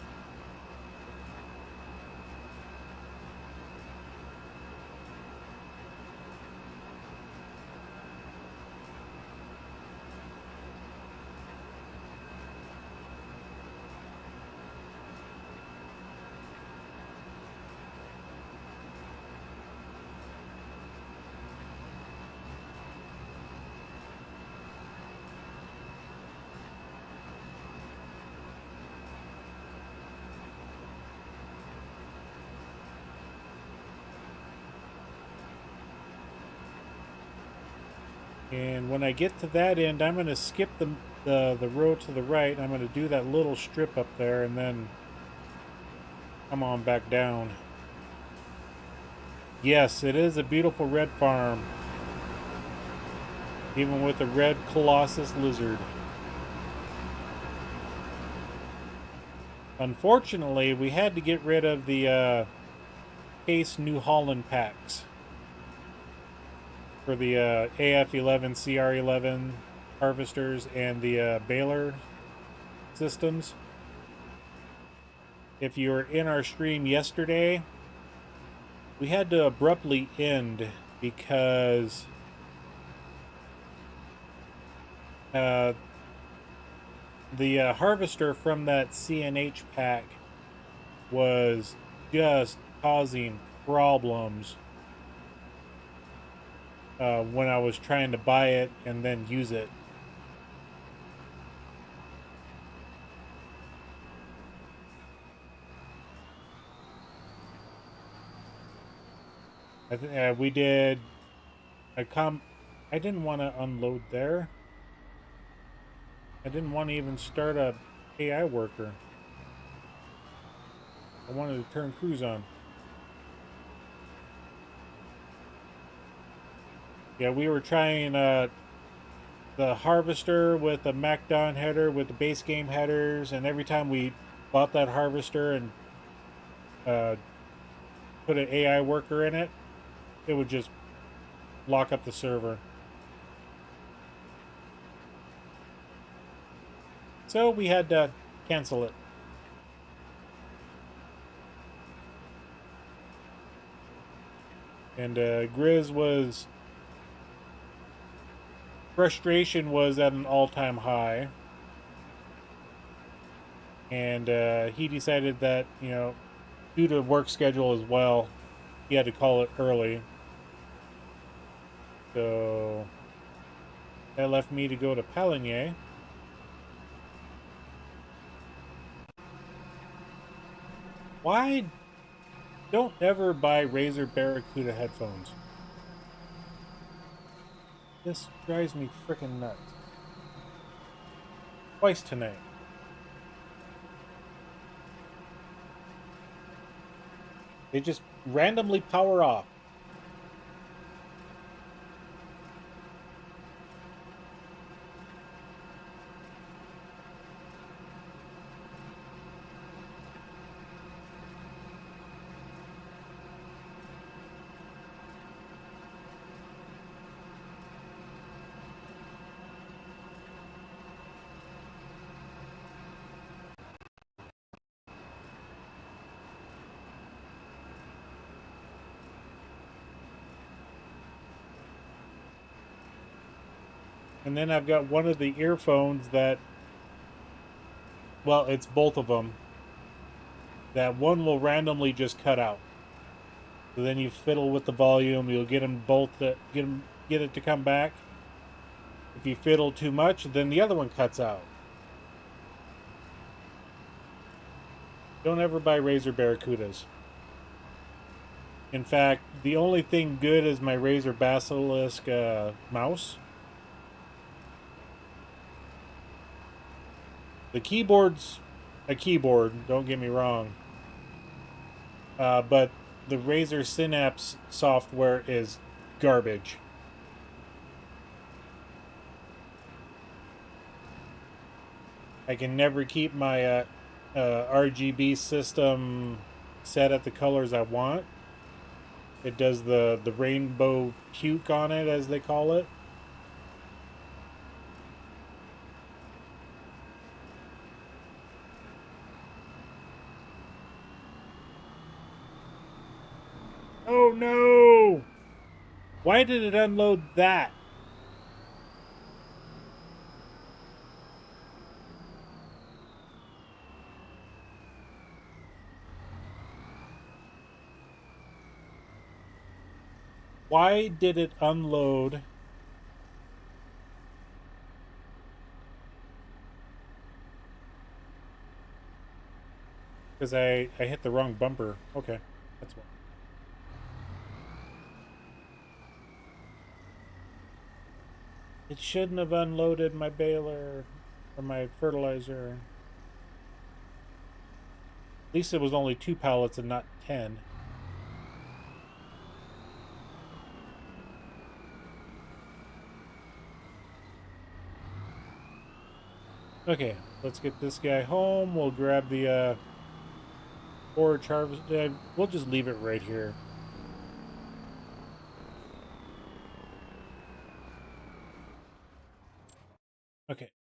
And when I get to that end, I'm going to skip the row to the right. I'm going to do that little strip up there and then come on back down. Yes, it is a beautiful red farm. Even with a red Colossus lizard. Unfortunately, we had to get rid of the Case New Holland packs for the AF11, CR11 harvesters and the baler systems. If you were in our stream yesterday, we had to abruptly end because the harvester from that CNH pack was just causing problems when I was trying to buy it and then use it. We did I didn't want to unload there. I didn't want to even start a AI worker. I wanted to turn cruise on. Yeah, we were trying the harvester with the MacDon header with the base game headers, and every time we bought that harvester and put an AI worker in it, it would just lock up the server. So we had to cancel it. And frustration was at an all-time high. And he decided that, you know, due to work schedule as well, he had to call it early. So that left me to go to Paligny. Why don't ever buy Razer Barracuda headphones? This drives me freaking nuts. Twice tonight. They just randomly power off. And then I've got one of the earphones that, well, it's both of them. That one will randomly just cut out. So then you fiddle with the volume. You'll get them both to get it to come back. If you fiddle too much, then the other one cuts out. Don't ever buy Razer Barracudas. In fact, the only thing good is my Razer Basilisk mouse. The keyboard's a keyboard, don't get me wrong. But the Razer Synapse software is garbage. I can never keep my RGB system set at the colors I want. It does the rainbow puke on it, as they call it. Oh no! Why did it unload that? Why did it unload? Because I hit the wrong bumper. Okay, that's why. It shouldn't have unloaded my baler or my fertilizer. At least it was only 2 pallets and not 10. Okay, let's get this guy home. We'll grab the forage harvest. We'll just leave it right here. Okay.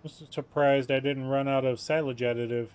I'm surprised I didn't run out of silage additive.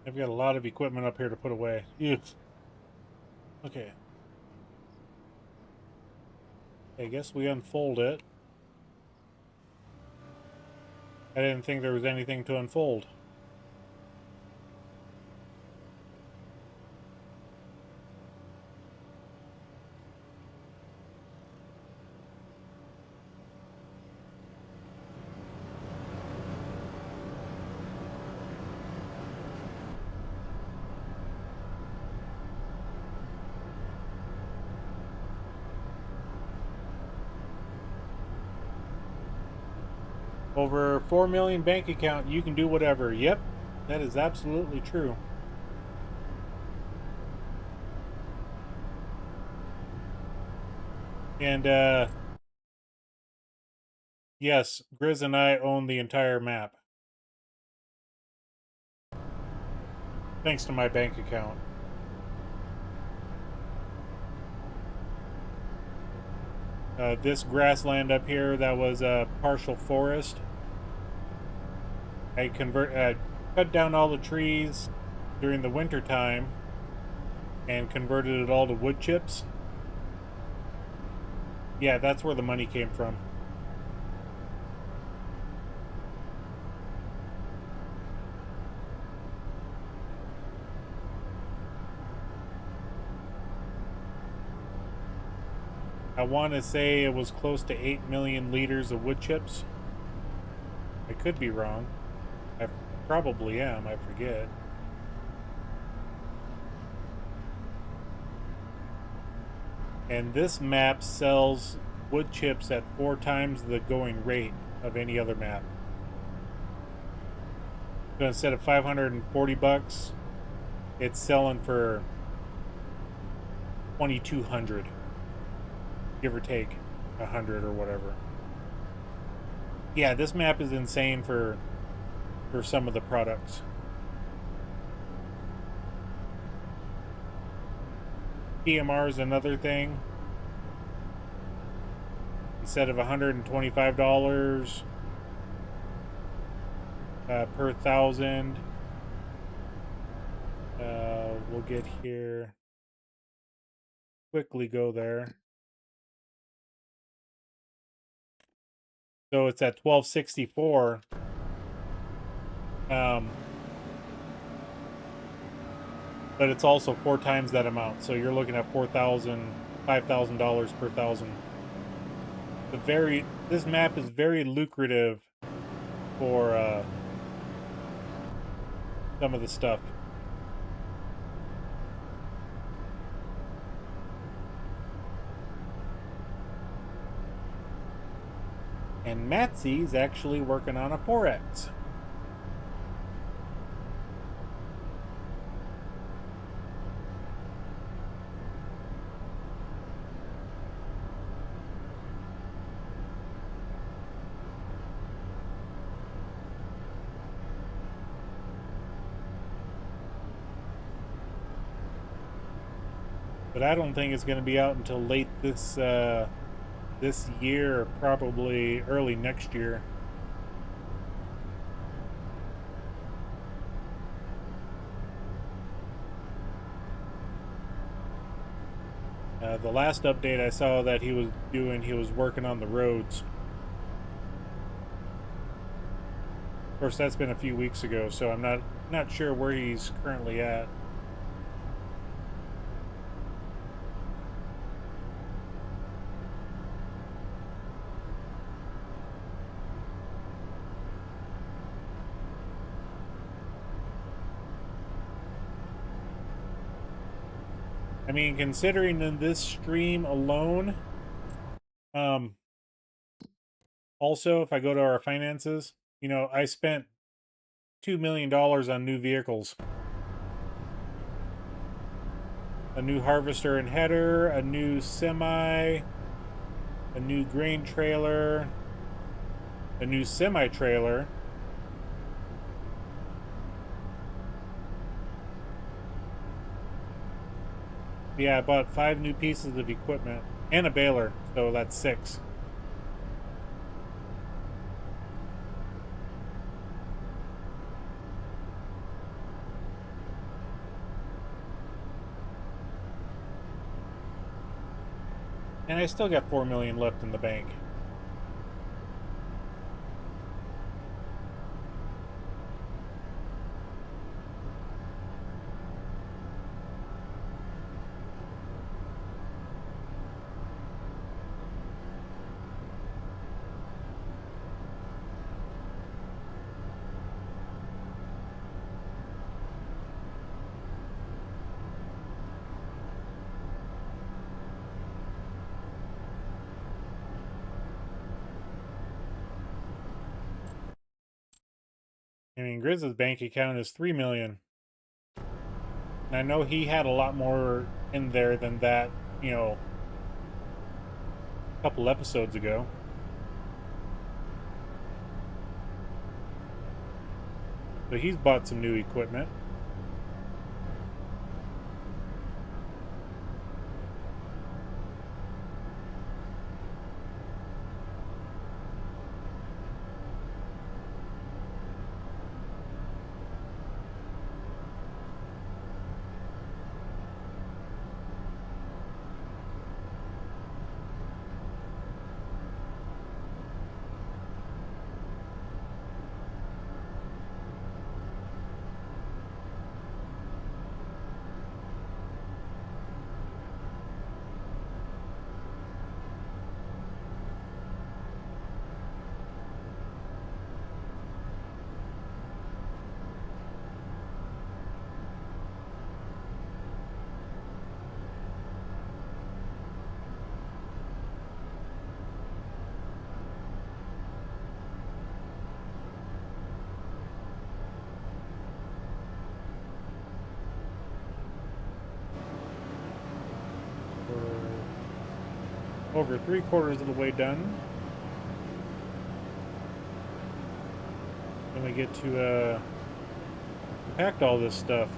I've got a lot of equipment up here to put away. Ew. Okay. I guess we unfold it. I didn't think there was anything to unfold. Over 4 million bank account, you can do whatever. Yep, that is absolutely true. And yes, Grizz and I own the entire map. Thanks to my bank account. This grassland up here, that was a partial forest. I cut down all the trees during the winter time and converted it all to wood chips. Yeah, that's where the money came from. I want to say it was close to 8 million liters of wood chips. I could be wrong. I probably am, I forget. And this map sells wood chips at 4 times the going rate of any other map. So instead of 540 bucks, it's selling for 2,200, give or take 100 or whatever. Yeah, this map is insane for some of the products. PMR is another thing. Instead of $125 per 1,000, we'll get here. Quickly go there. So it's at 1264. But it's also 4 times that amount. So you're looking at $4,000, $5,000 per 1,000. This map is very lucrative for some of the stuff. And Matsy's actually working on a 4X. But I don't think it's going to be out until late this year, or probably early next year. The last update I saw that he was working on the roads. Of course, that's been a few weeks ago, so I'm not sure where he's currently at. I mean, considering in this stream alone, also, if I go to our finances, you know, I spent $2 million on new vehicles. A new harvester and header, a new semi, a new grain trailer, a new semi-trailer, yeah, I bought 5 new pieces of equipment and a baler, so that's 6. And I still got 4 million left in the bank. I mean, Grizz's bank account is 3 million. And I know he had a lot more in there than that, you know, a couple episodes ago. So he's bought some new equipment. We're over 3/4 of the way done. Then we get to compact all this stuff.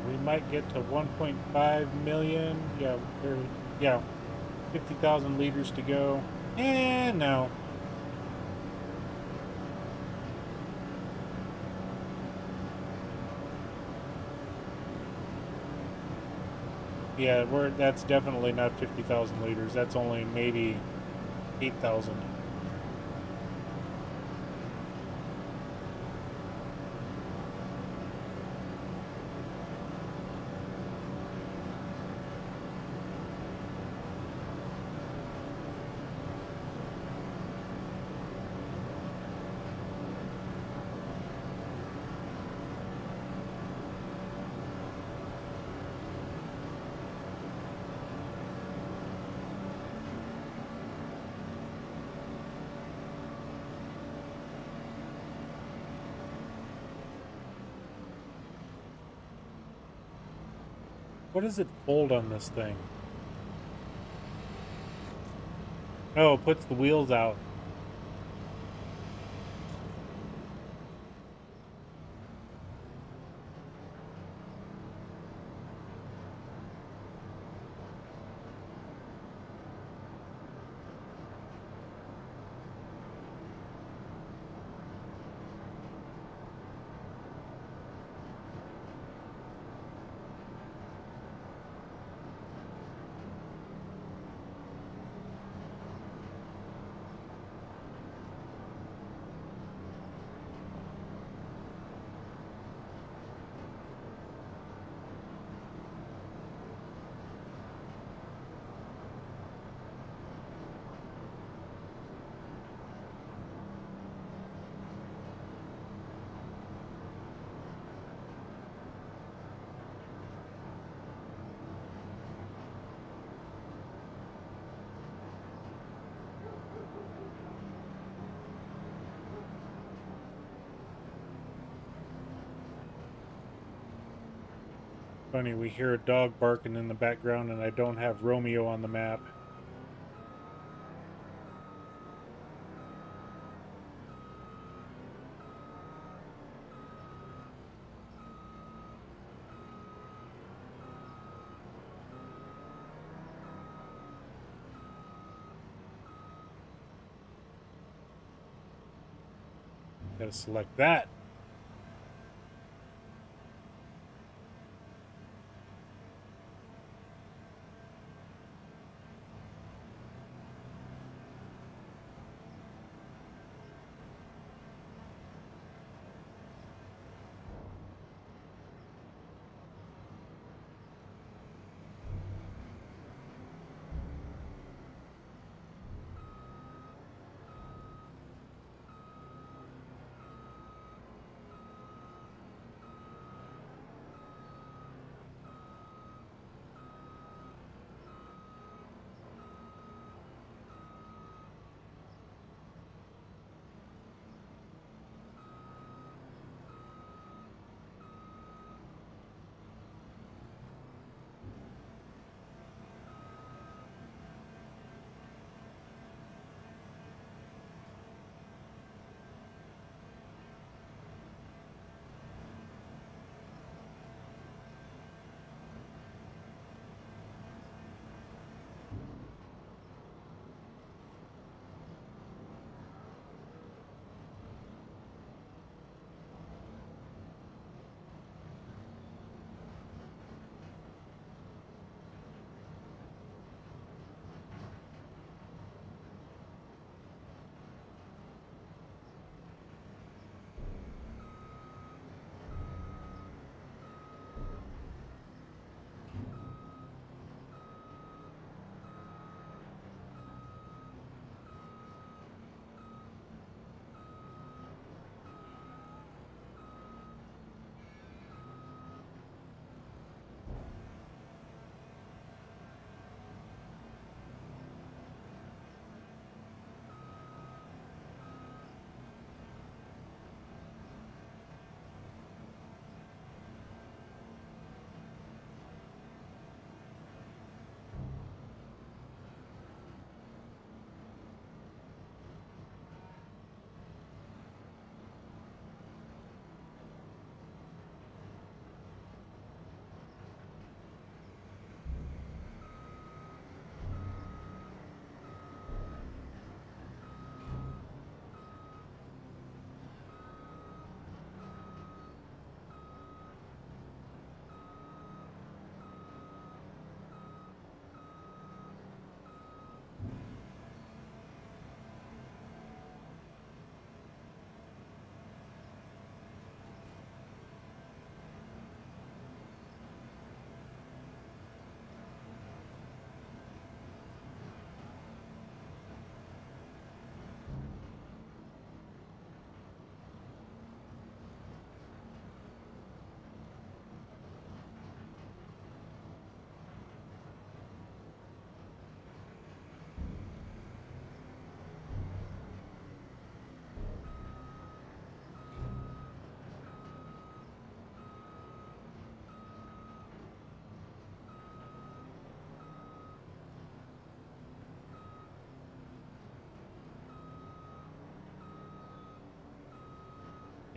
We might get to 1.5 million. Yeah, 50,000 liters to go. And no. Yeah, that's definitely not 50,000 liters. That's only maybe 8,000. What does it fold on this thing? Oh, it puts the wheels out. Funny, we hear a dog barking in the background and I don't have Romeo on the map. Gotta select that.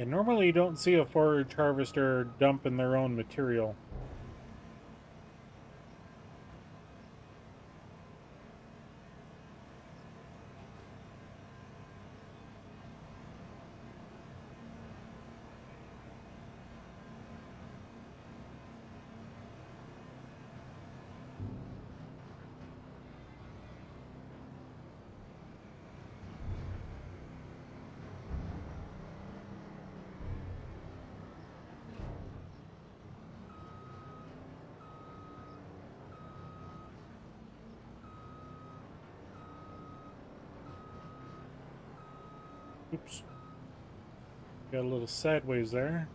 And normally you don't see a forage harvester dumping their own material. Oops. Got a little sideways there.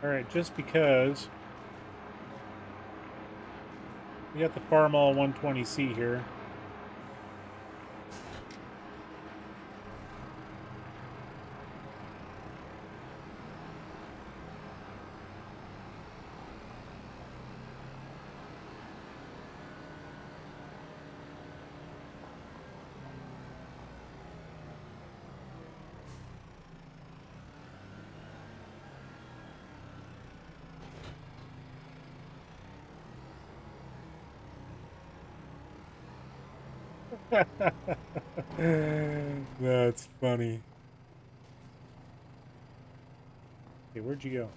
Alright, just because we got the Farmall 120C here. That's funny. Okay, where'd you go?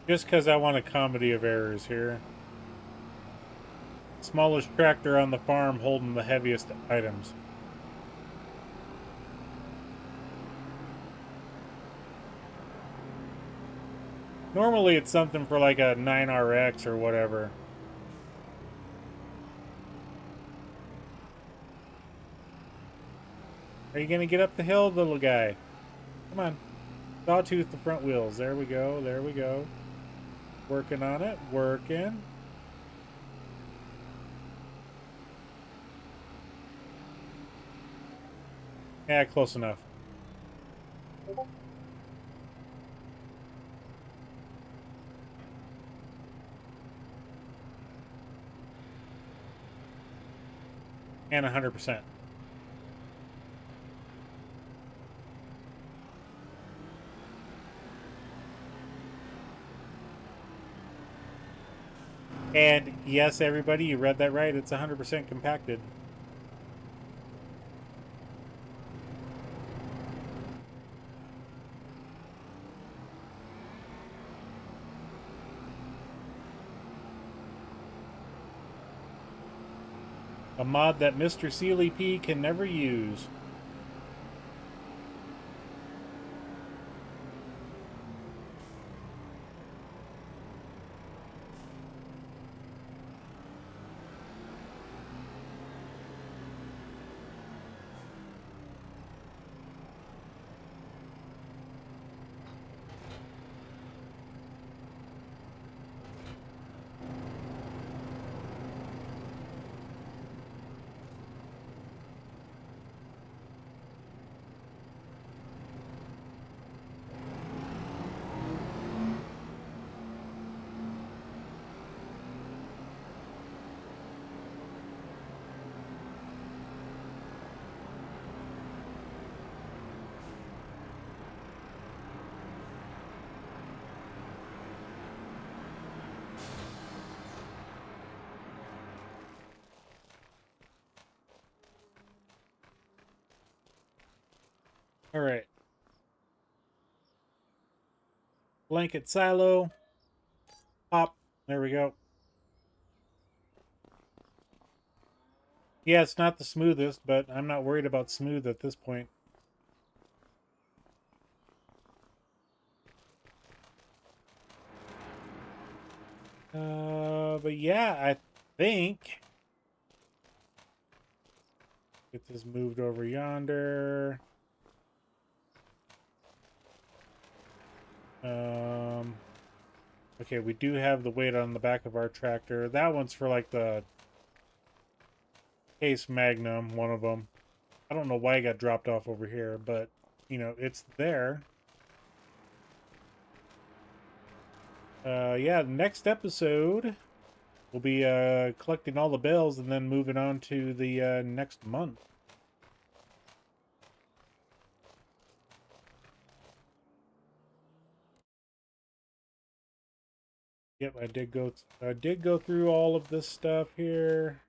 Just because I want a comedy of errors here. Smallest tractor on the farm holding the heaviest items. Normally it's something for like a 9RX or whatever. Are you gonna get up the hill, little guy? Come on. Sawtooth the front wheels. There we go. There we go. Working on it. Working. Yeah, close enough. And 100%. And yes, everybody, you read that right. It's 100% compacted. A mod that Mr. Sealy P can never use. All right. Blanket silo. Pop. There we go. Yeah, it's not the smoothest, but I'm not worried about smooth at this point. But yeah, I think get this moved over yonder. Okay, we do have the weight on the back of our tractor. That one's for like the Case Magnum, one of them. I don't know why it got dropped off over here, but you know, it's there. Yeah, next episode we'll be collecting all the bales and then moving on to the next month. Yep, I did go through all of this stuff here.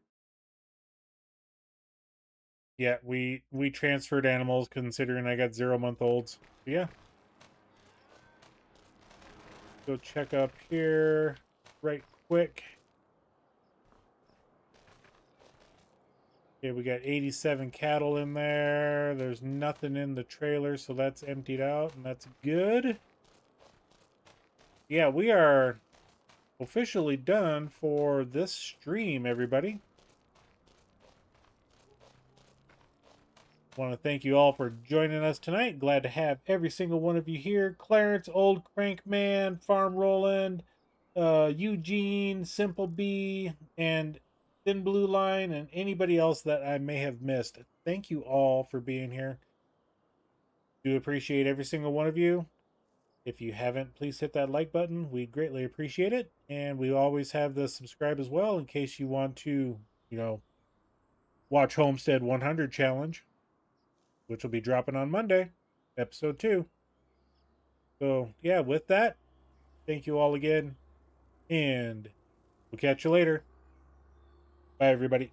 Yeah, we transferred animals considering I got 0-month-olds. Yeah. Go check up here right quick. Okay, we got 87 cattle in there. There's nothing in the trailer, so that's emptied out, and that's good. Yeah, we are officially done for this stream, everybody. Want to thank you all for joining us tonight. Glad to have every single one of you here. Clarence, Old Crankman, Farm Roland, Eugene, Simple B, and Thin Blue Line, and anybody else that I may have missed. Thank you all for being here. Do appreciate every single one of you. If you haven't, please hit that like button. We'd greatly appreciate it. And we always have the subscribe as well in case you want to, you know, watch Homestead 100 Challenge, which will be dropping on Monday, episode 2. So, yeah, with that, thank you all again. And we'll catch you later. Bye, everybody.